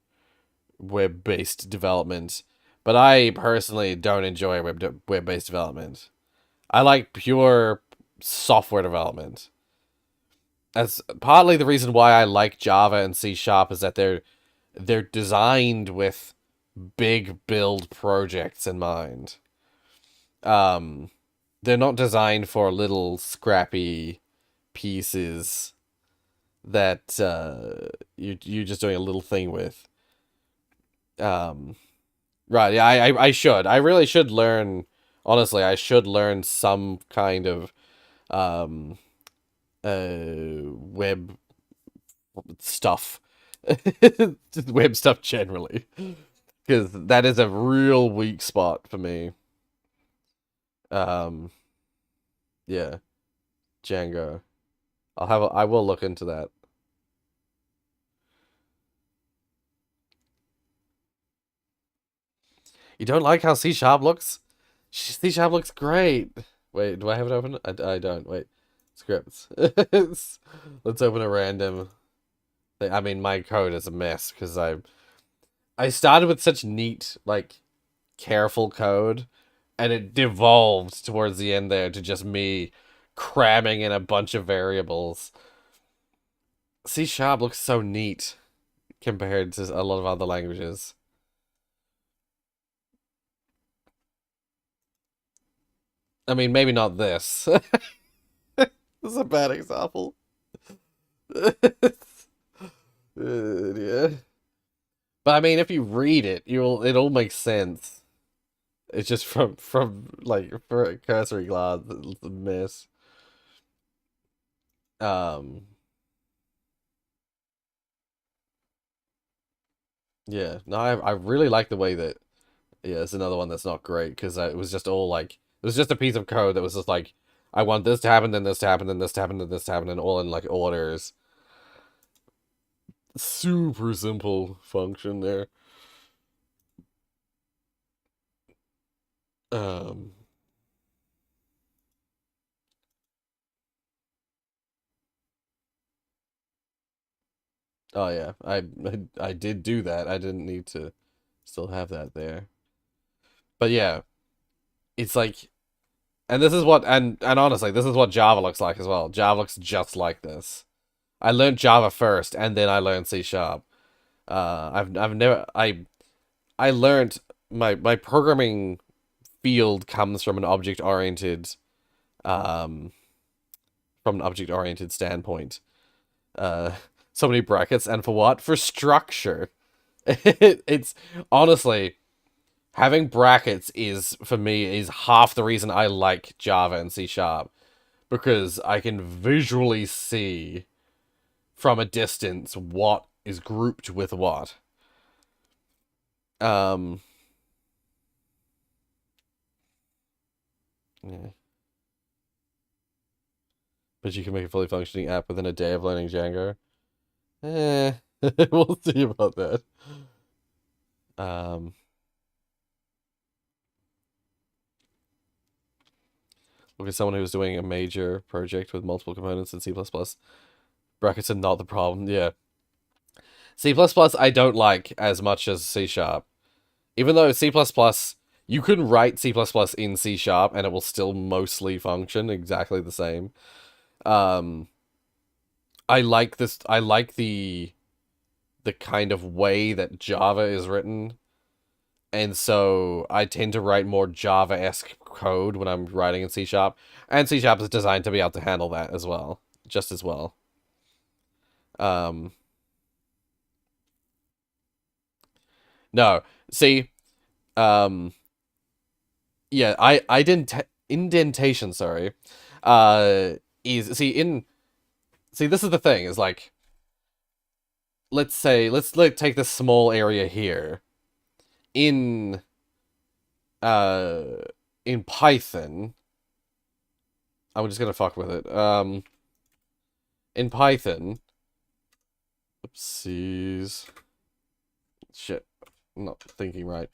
S1: web-based development. But I personally don't enjoy web-based development. I like pure software development. That's partly the reason why I like Java and C Sharp is that they're designed with big build projects in mind. Um, they're not designed for little scrappy pieces that you're just doing a little thing with. Um, right? Yeah, I should. I really should learn. Honestly, I should learn some kind of um web stuff, web stuff generally, because that is a real weak spot for me. Um, yeah, Django. I will look into that. You don't like how C sharp looks? C sharp looks great. Wait, do I have it open? I don't. Wait, scripts. Let's open a random thing. I mean, my code is a mess because I started with such neat, like, careful code, and it devolved towards the end there to just me cramming in a bunch of variables. C sharp looks so neat compared to a lot of other languages. I mean, maybe not this. This is a bad example. Yeah. But I mean, if you read it, it all makes sense. It's just from like for a cursory glance, it's a mess. Um, yeah, no, I really like the way that yeah, it's another one that's not great because it was just all like it was just a piece of code that was just like I want this to happen, then this to happen, then this to happen, then this to happen, and all in like orders. Super simple function there. Um, oh yeah, I did do that. I didn't need to still have that there. But yeah, it's like, and this is what, and honestly, this is what Java looks like as well. Java looks just like this. I learned Java first, and then I learned C sharp. I've never I learned my programming field comes um from an object oriented standpoint. Uh, so many brackets, and for what? For structure. It's honestly having brackets is for me is half the reason I like Java and C sharp because I can visually see from a distance what is grouped with what. Um, yeah. But you can make a fully functioning app within a day of learning Django. Eh, we'll see about that. Um, Look at someone who was doing a major project with multiple components in C++. Brackets are not the problem. Yeah. C++ I don't like as much as C sharp. Even though C++, you can write C++ in C sharp and it will still mostly function exactly the same. Um, I like this. I like the kind of way that Java is written, and so I tend to write more Java-esque code when I'm writing in C sharp, and C sharp is designed to be able to handle that as well, just as well. Um, no, see, um, yeah, I didn't indentation. Sorry, uh, is see in see this is the thing is like let's say let's like take this small area here in uh in Python. I'm just gonna fuck with it. In Python, oopsies, shit, I'm not thinking right.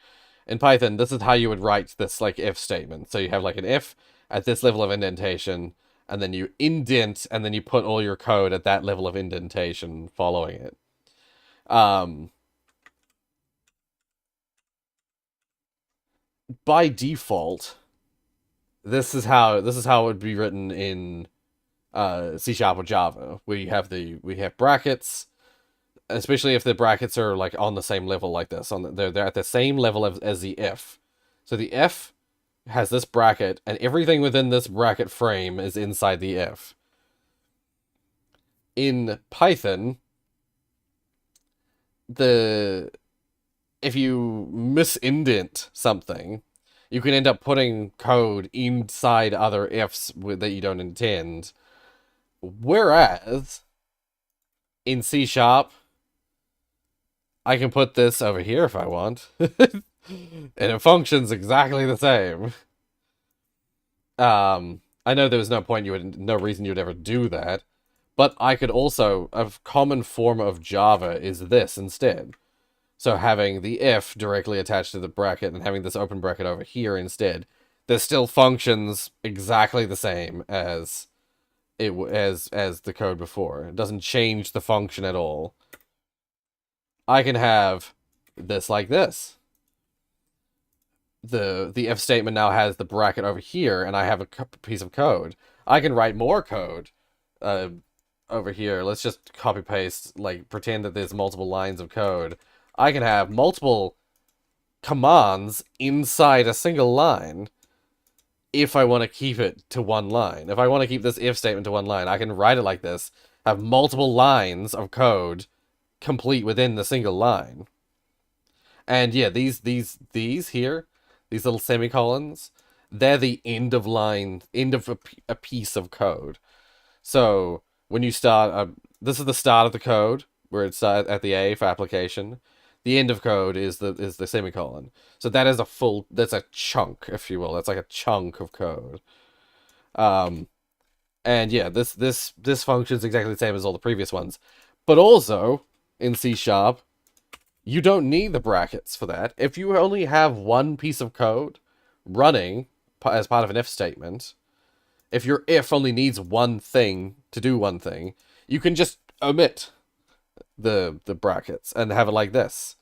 S1: In Python, this is how you would write this like if statement. So you have like an if at this level of indentation, and then you indent, and then you put all your code at that level of indentation following it. Um, by default, this is how it would be written in C sharp or Java. We have brackets, especially if the brackets are like on the same level like this. They're at the same level as the if. So the if has this bracket, and everything within this bracket frame is inside the if. In Python, the if you misindent something, you can end up putting code inside other ifs that you don't intend. Whereas in C sharp, I can put this over here if I want, and it functions exactly the same. I know there was no reason you would ever do that, but I could also a common form of Java is this instead. So having the if directly attached to the bracket and having this open bracket over here instead, this still functions exactly the same as as the code before. It doesn't change the function at all. I can have this like this. The if statement now has the bracket over here, and I have a piece of code. I can write more code uh, over here. Let's just copy paste, like pretend that there's multiple lines of code. I can have multiple commands inside a single line if I want to keep it to one line. If I want to keep this if statement to one line, I can write it like this, have multiple lines of code complete within the single line. And yeah, these here, these little semicolons, they're the end of line, end of a piece of code. So when you start, this is the start of the code where it's at the A for application. The end of code is the semicolon. So that is a full, that's a chunk, if you will. That's like a chunk of code. Um, and yeah, this functions exactly the same as all the previous ones, but also in C sharp, you don't need the brackets for that. If you only have one piece of code running as part of an if statement, if your if only needs one thing to do one thing, you can just omit the brackets and have it like this.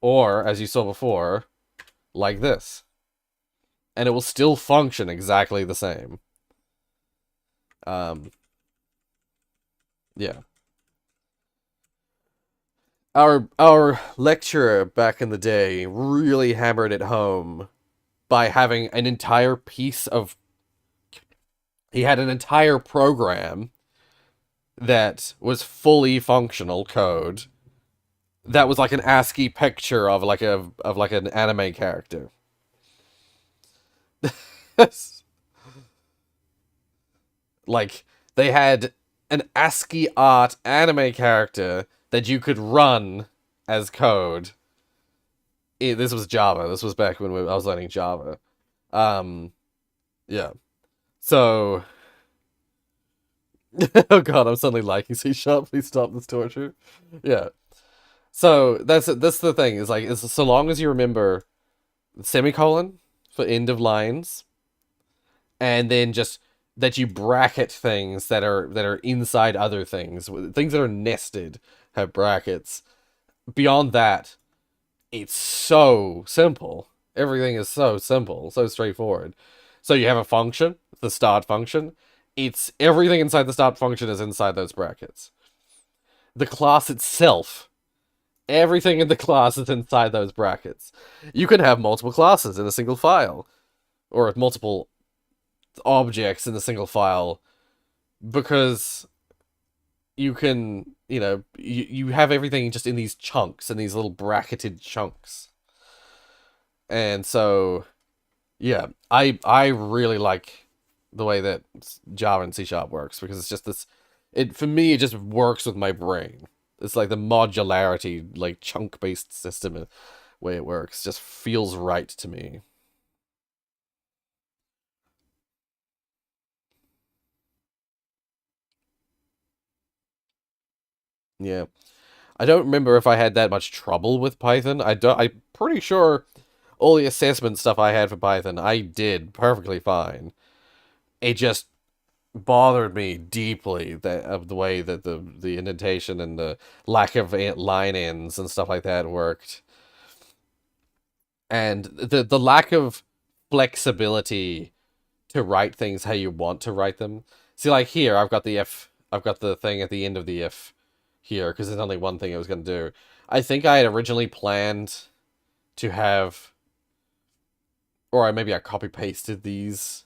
S1: Or, as you saw before, like this. And it will still function exactly the same. Um, yeah. Our lecturer back in the day really hammered it home by having an entire piece of, he had an entire program that was fully functional code that was like an ASCII picture of like an anime character. Like they had an ASCII art anime character that you could run as code. This was Java. This was back when I was learning Java. Um, yeah. So, oh god, I'm suddenly liking C sharp. Please stop this torture. Yeah. So that's the thing. Is like, is so long as you remember semicolon for end of lines, and then just that you bracket things that are inside other things, things that are nested have brackets. Beyond that, it's so simple. Everything is so simple, so straightforward. So you have a function, the start function. It's everything inside the start function is inside those brackets. The class itself, everything in the class is inside those brackets. You can have multiple classes in a single file, or multiple objects in a single file, because you can, you have everything just in these chunks, in these little bracketed chunks. And so, yeah, I really like the way that Java and C sharp works, because it's just this, it, for me, it just works with my brain. It's like the modularity, like chunk based system way it works just feels right to me. Yeah. I don't remember if I had that much trouble with Python. I'm pretty sure all the assessment stuff I had for Python, I did perfectly fine. It just bothered me deeply that of the way that the indentation and the lack of line ends and stuff like that worked, and the lack of flexibility to write things how you want to write them. See, like here, I've got the thing at the end of the if here because there's only one thing I was gonna do. I think I had originally planned to have, or maybe I copy pasted these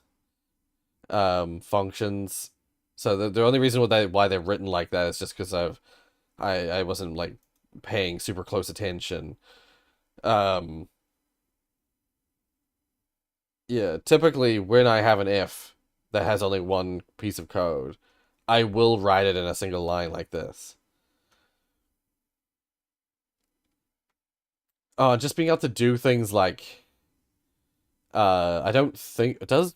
S1: functions. So the only reason why they're written like that is just because I wasn't like paying super close attention. Um, yeah, typically when I have an if that has only one piece of code, I will write it in a single line like this. Just being able to do things like, I don't think does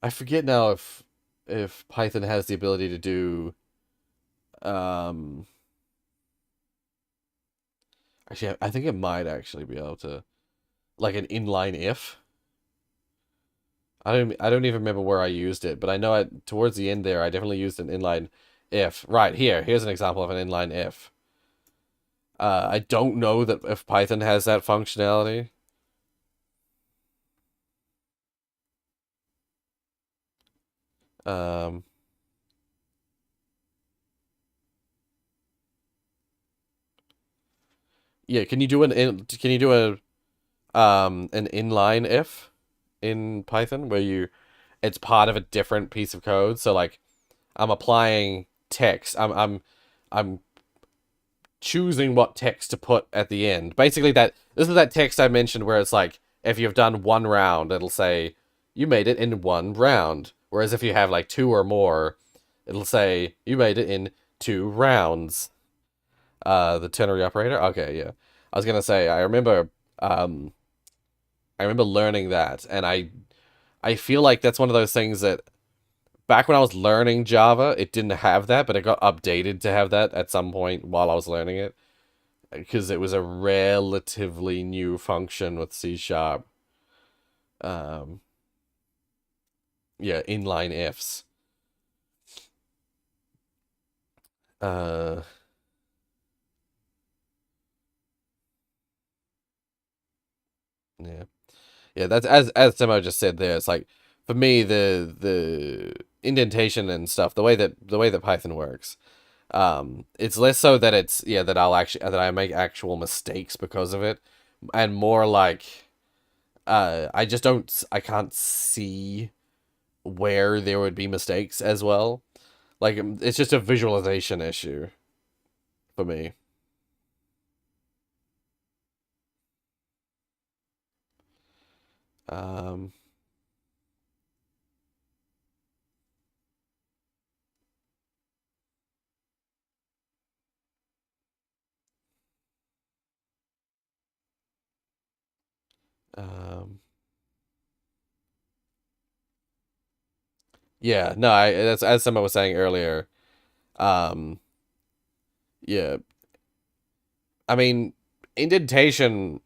S1: I forget now if Python has the ability to do, um actually I think it might actually be able to, like an inline if. I don't even remember where I used it, but I know towards the end there I definitely used an inline if. Right here, here's an example of an inline if. I don't know that if Python has that functionality. Um, yeah, can you do an inline if in Python where you, it's part of a different piece of code. So like I'm applying text. I'm choosing what text to put at the end. Basically, this is that text I mentioned where it's like, if you've done one round, it'll say, you made it in one round. Whereas if you have like two or more, it'll say, you made it in 2 rounds. The ternary operator? Okay, yeah. I was gonna say, I remember learning that, and I feel like that's one of those things that back when I was learning Java, it didn't have that, but it got updated to have that at some point while I was learning it, because it was a relatively new function with C sharp. Um, yeah, inline ifs. Uh, yeah, yeah. That's as Timo just said there. It's like for me the indentation and stuff, the way that Python works. It's less so that it's that I make actual mistakes because of it, and more like I can't see where there would be mistakes as well. Like it's just a visualization issue for me. Um, um, yeah, no, that's as someone was saying earlier. Um, yeah, I mean indentation.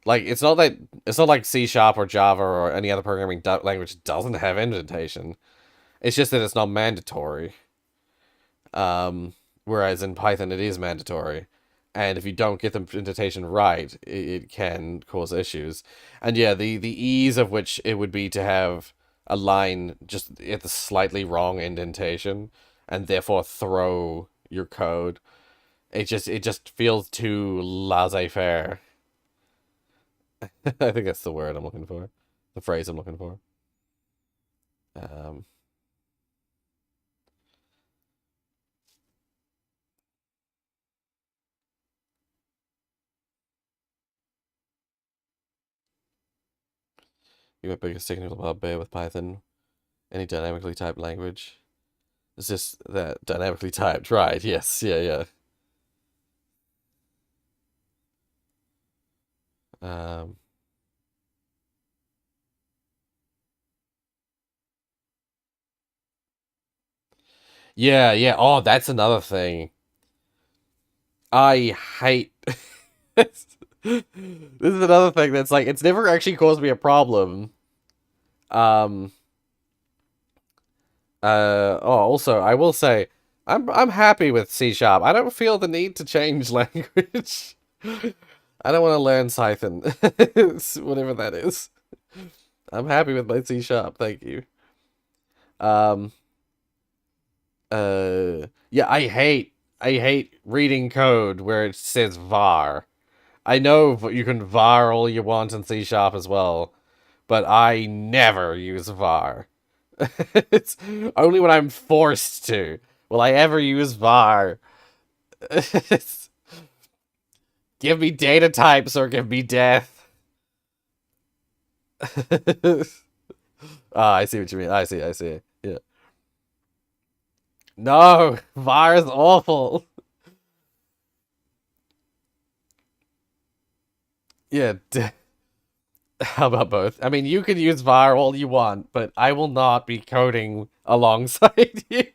S1: Like it's not like C sharp or Java or any other programming language doesn't have indentation. It's just that it's not mandatory. Um, Whereas in Python it is mandatory, and if you don't get the indentation right, it can cause issues. And yeah, the ease of which it would be to have a line just at the slightly wrong indentation, and therefore throw your code. It just feels too laissez-faire. I think that's the word I'm looking for, the phrase I'm looking for. Um, your biggest technical bugbear with Python, any dynamically typed language. It's just that dynamically typed, right? Yes, yeah. Um, yeah. Oh, that's another thing. I hate. This is another thing that's like it's never actually caused me a problem. Um. Oh, also, I will say, I'm happy with C sharp. I don't feel the need to change language. I don't want to learn Python, whatever that is. I'm happy with my C sharp. Thank you. Um. Yeah, I hate reading code where it says var. I know you can var all you want in C sharp as well, but I never use var. It's only when I'm forced to will I ever use var. Give me data types or give me death. Ah, I see what you mean. I see. Yeah. No, var is awful. Yeah, how about both? I mean, you can use var all you want, but I will not be coding alongside you.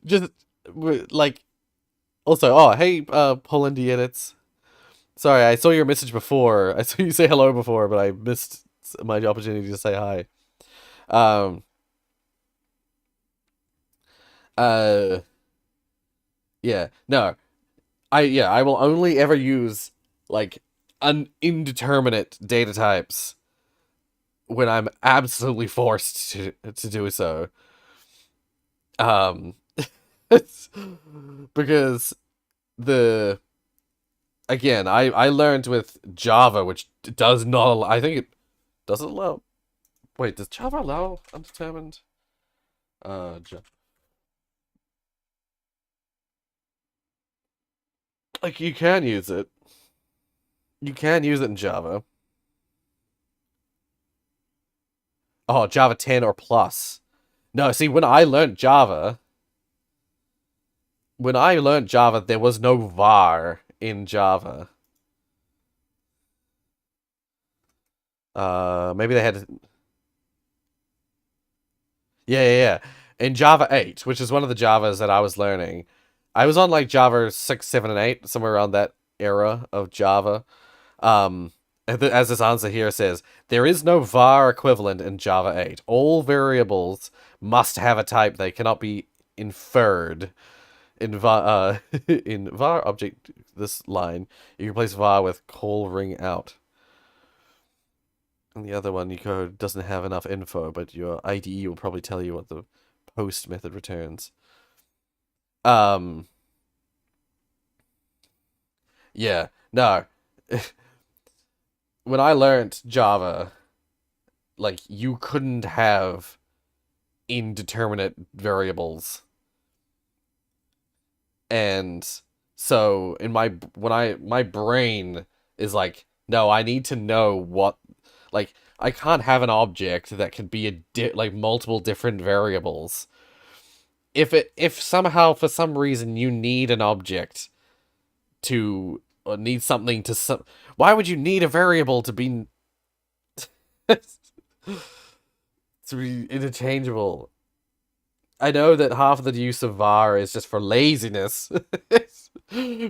S1: Just like also, oh hey, Polindi edits. Sorry, I saw your message before. I saw you say hello before, but I missed my opportunity to say hi. Um, uh, yeah, no, I will only ever use like indeterminate data types when I'm absolutely forced to do so. Um, it's because the again, I learned with Java, which does not allow, I think it doesn't allow. Wait, does Java allow undetermined? Uh, Like, you can use it. You can use it in Java. Oh, Java 10 or plus. No, see, when I learned Java, there was no var in Java. Maybe they had. Yeah, yeah, yeah. In Java 8, which is one of the Javas that I was learning, I was on like Java 6, 7, and 8, somewhere around that era of Java. Um, as this answer here says, there is no var equivalent in Java 8. All variables must have a type. They cannot be inferred. In var object, this line, you can replace var with call ring out. And the other one, your code doesn't have enough info, but your IDE will probably tell you what the post method returns. Um, yeah, no. When I learned Java, like, you couldn't have indeterminate variables. And so in my brain is like, no, I need to know what, like, I can't have an object that can be like multiple different variables. If somehow for some reason you need an object to, or need something to why would you need a variable to be to be interchangeable? I know that half of the use of var is just for laziness.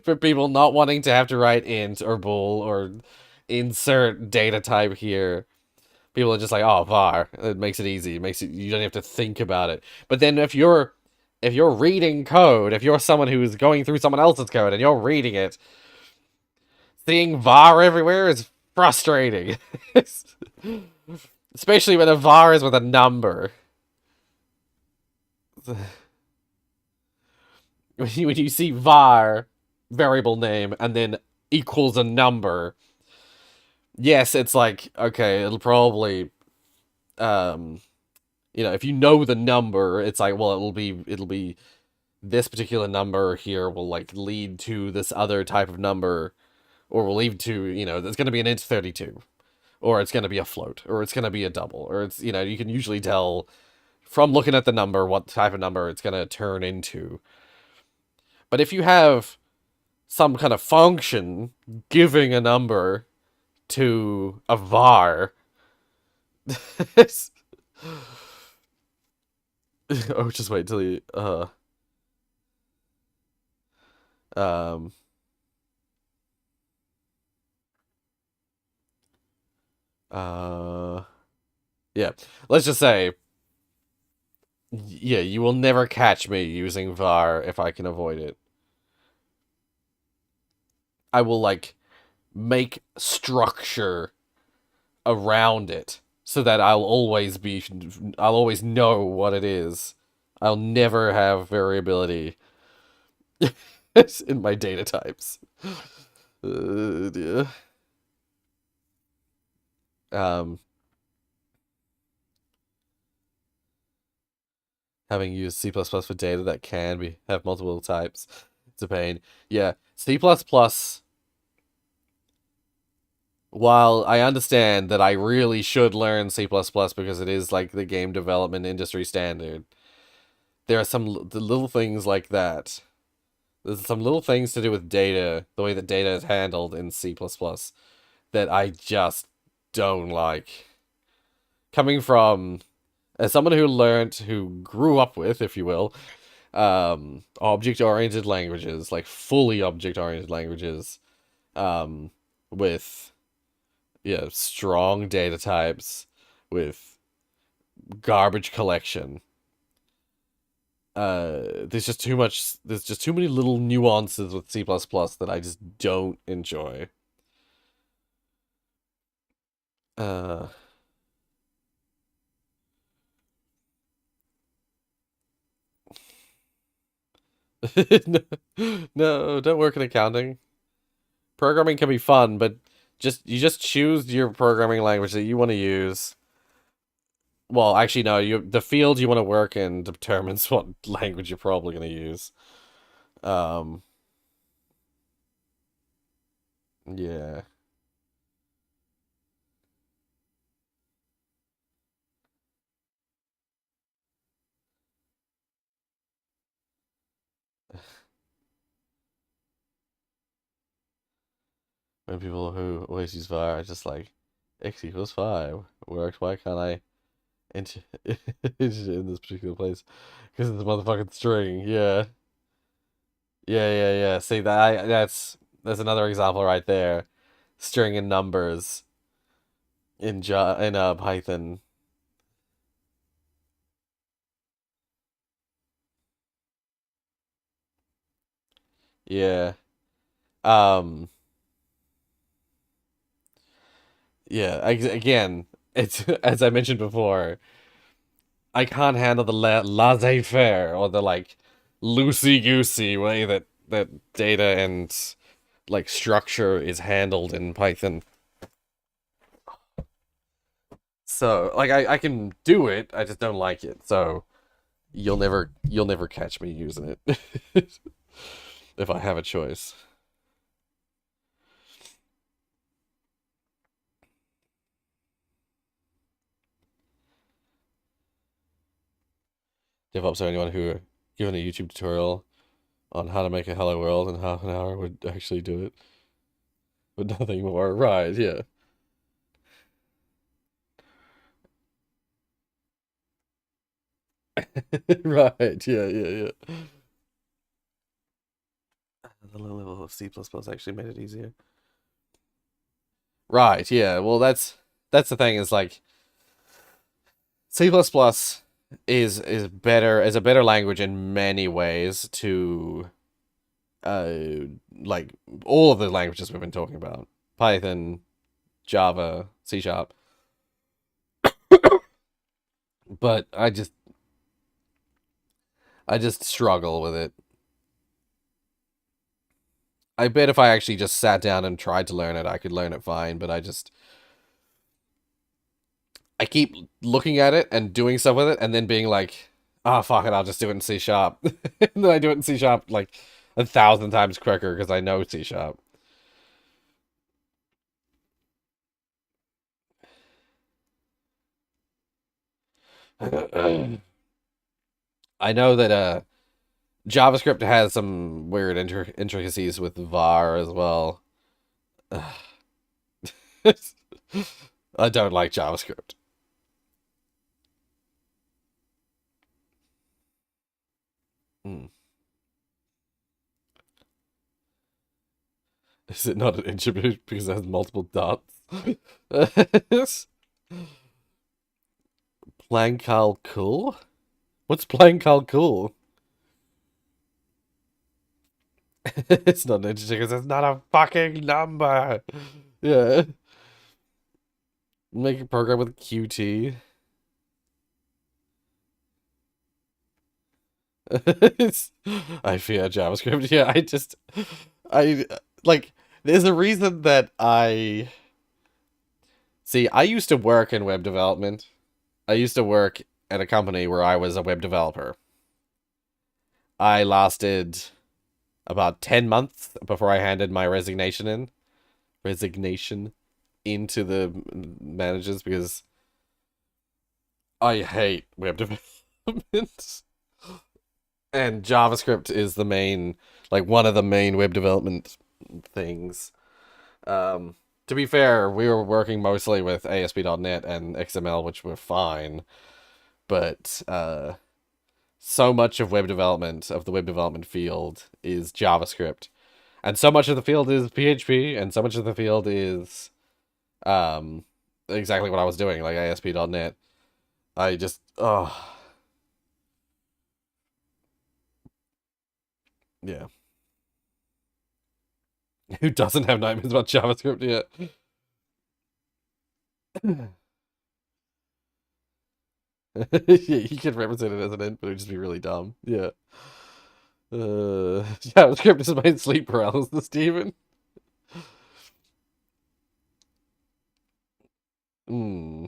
S1: For people not wanting to have to write int or bool or insert data type here. People are just like, oh, var. It makes it easy. It makes it, you don't have to think about it. But then if you're reading code, if you're someone who is going through someone else's code and you're reading it, seeing var everywhere is frustrating. Especially when a var is with a number. When you see var variable name and then equals a number, yes, it's like, okay, it'll probably if you know the number, it's like, well, it'll be this particular number here will like lead to this other type of number, or will lead to, there's going to be an int 32, or it's going to be a float, or it's going to be a double, or it's, you can usually tell from looking at the number what type of number it's going to turn into. But if you have some kind of function giving a number to a var, oh, just wait till you um uh yeah, let's just say, yeah, you will never catch me using var if I can avoid it. I will like make structure around it so that I'll always know what it is. I'll never have variability in my data types. Yeah. Um, Having used C++ for data that can have multiple types, it's a pain. Yeah, C++. While I understand that I really should learn C++ because it is like the game development industry standard, there are some the little things like that. There's some little things to do with data, the way that data is handled in C++, that I just don't like. Coming from, as someone who grew up with, if you will, object-oriented languages, like fully object-oriented languages, with, yeah, strong data types, with garbage collection. There's just too many little nuances with C++ that I just don't enjoy. Uh, no, no, don't work in accounting. Programming can be fun, but you just choose your programming language that you want to use. Well, actually, no, the field you want to work in determines what language you're probably going to use. Um, Yeah. When people who always use var are just like x equals 5 works, why can't I enter in this particular place? Because it's a motherfucking string. Yeah. Yeah. See that's another example right there. String and numbers in Python. Yeah. Um yeah, again, it's as I mentioned before, I can't handle the laissez-faire or the like loosey-goosey way that data and like structure is handled in Python. So like I can do it, I just don't like it. So you'll never catch me using it if I have a choice. DevOps or anyone who given a YouTube tutorial on how to make a hello world in half an hour would actually do it, but nothing more. Right? Yeah. Right. Yeah. The low level of C++ actually made it easier. Right. Yeah. Well, that's the thing. Is like C++ is a better language in many ways to uh like all of the languages we've been talking about. Python, Java, C Sharp. But I just struggle with it. I bet if I actually just sat down and tried to learn it, I could learn it fine, but I keep looking at it and doing stuff with it and then being like, oh fuck it, I'll just do it in C sharp. And then I do it in C sharp like 1,000 times quicker because I know C sharp. I know that JavaScript has some weird intricacies with var as well. I don't like JavaScript. Hmm. Is it not an attribute because it has multiple dots? Plancal cool? What's Plancal cool? It's not an integer because it's not a fucking number. Yeah. Make a program with Qt. I fear JavaScript. Yeah, I like. There's a reason that I see. I used to work in web development. I used to work at a company where I was a web developer. I lasted about 10 months before I handed my resignation into the managers because I hate web development. And JavaScript is the main, like one of the main web development things. To be fair, we were working mostly with ASP.NET and XML, which were fine, but so much of the web development field is JavaScript, and so much of the field is PHP, and so much of the field is um exactly what I was doing, like ASP.NET. I just yeah. Who doesn't have nightmares about JavaScript yet? Yeah, you could represent it as an int, but it would just be really dumb. Yeah. JavaScript is my sleep paralysis, Steven. Hmm.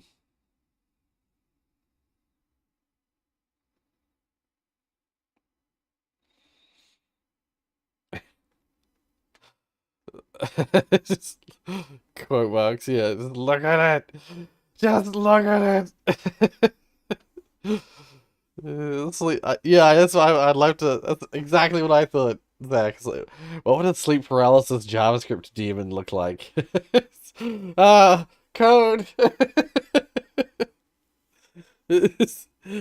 S1: Just quote marks, yeah. Just look at it. Just look at it. Sleep. Yeah, that's why I'd like to. That's exactly what I thought, Zach. It's like, what would a sleep paralysis JavaScript demon look like? Code.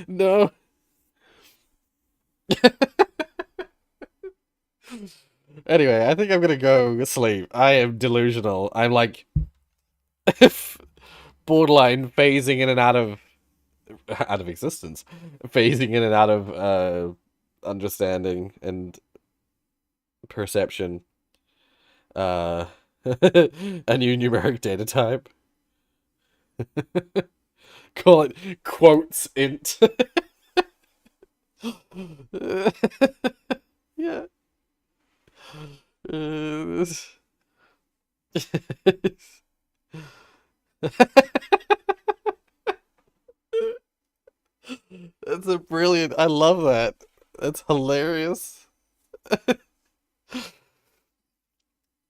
S1: No. Anyway, I think I'm gonna go sleep. I am delusional. I'm like borderline phasing in and out of existence, phasing in and out of understanding and perception. Uh, a new numeric data type. Call it quotes int. Yeah. Uh, That's a brilliant. I love that. That's hilarious.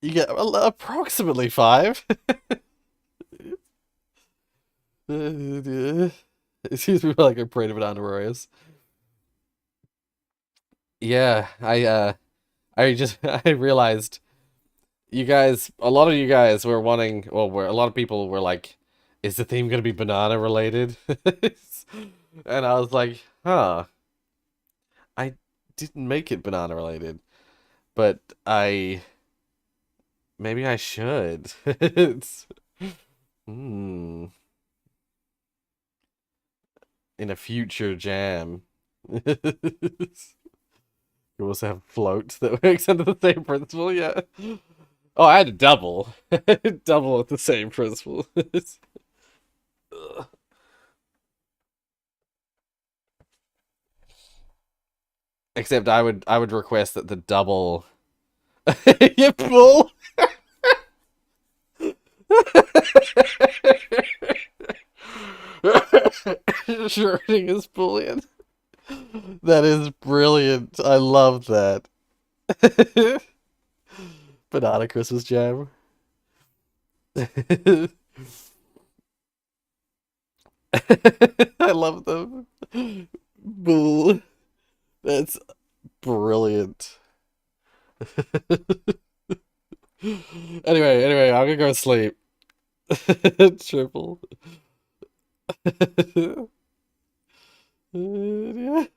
S1: You get approximately 5. Excuse me, like I'm praying of an Rorius. Yeah, I just I realized you guys, a lot of you guys were wanting, well, were a lot of people were like, is the theme gonna be banana related? And I was like, huh, I didn't make it banana related, but maybe I should. It's hmm, in a future jam. You also have float that works under the same principle, yeah. Oh, I had a double. Double with the same principle. Except I would request that the double you pull. Schrodinger's Boolean. That is brilliant. I love that. Banana Christmas jam. I love them. Bull. That's brilliant. Anyway, I'm gonna go sleep. Triple. Yeah.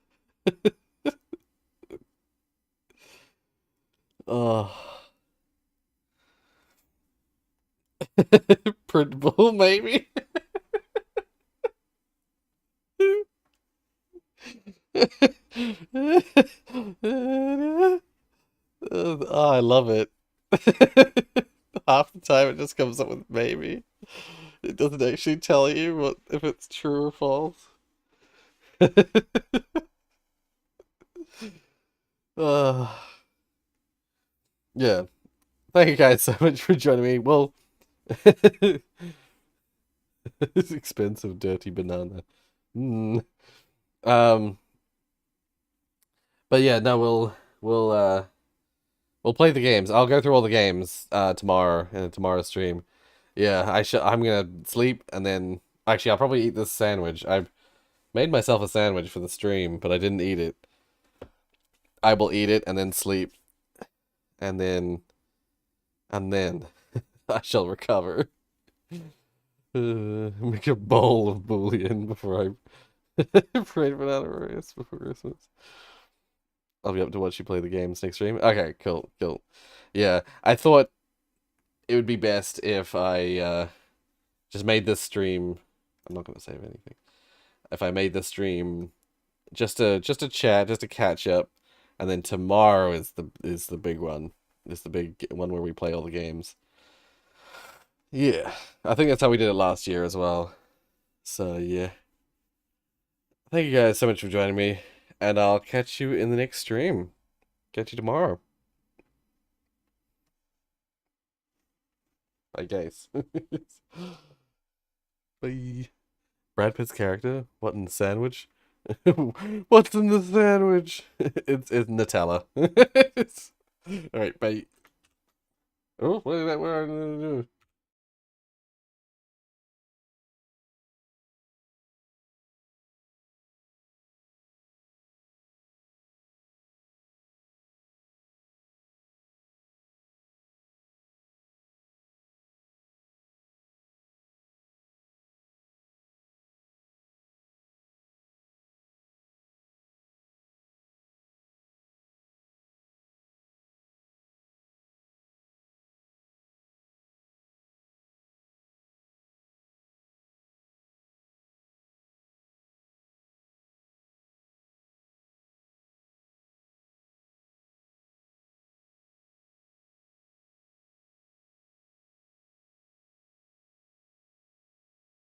S1: Oh. Printable, maybe. Oh, I love it. Half the time it just comes up with maybe. It doesn't actually tell you what if it's true or false. uh, yeah. Thank you guys so much for joining me. Well, it's expensive, dirty banana. Mm. Um, but yeah, no, we'll play the games. I'll go through all the games tomorrow in tomorrow's stream. Yeah, I'm gonna sleep and then actually I'll probably eat this sandwich. I've made myself a sandwich for the stream, but I didn't eat it. I will eat it and then sleep and then I shall recover. Make a bowl of bouillon before I pray for banana race before Christmas. I'll be up to watch you play the games next stream. Okay, cool. Yeah, I thought it would be best if I just made this stream. I'm not gonna save anything. If I made this stream just a chat, just a catch up, and then tomorrow is the big one. It's the big one where we play all the games. Yeah, I think that's how we did it last year as well. So yeah, thank you guys so much for joining me, and I'll catch you in the next stream. Catch you tomorrow. I guess. Bye. Brad Pitt's character? What in the sandwich? What's in the sandwich? It's Nutella. All right, bye. Oh, what is that? What are you gonna do?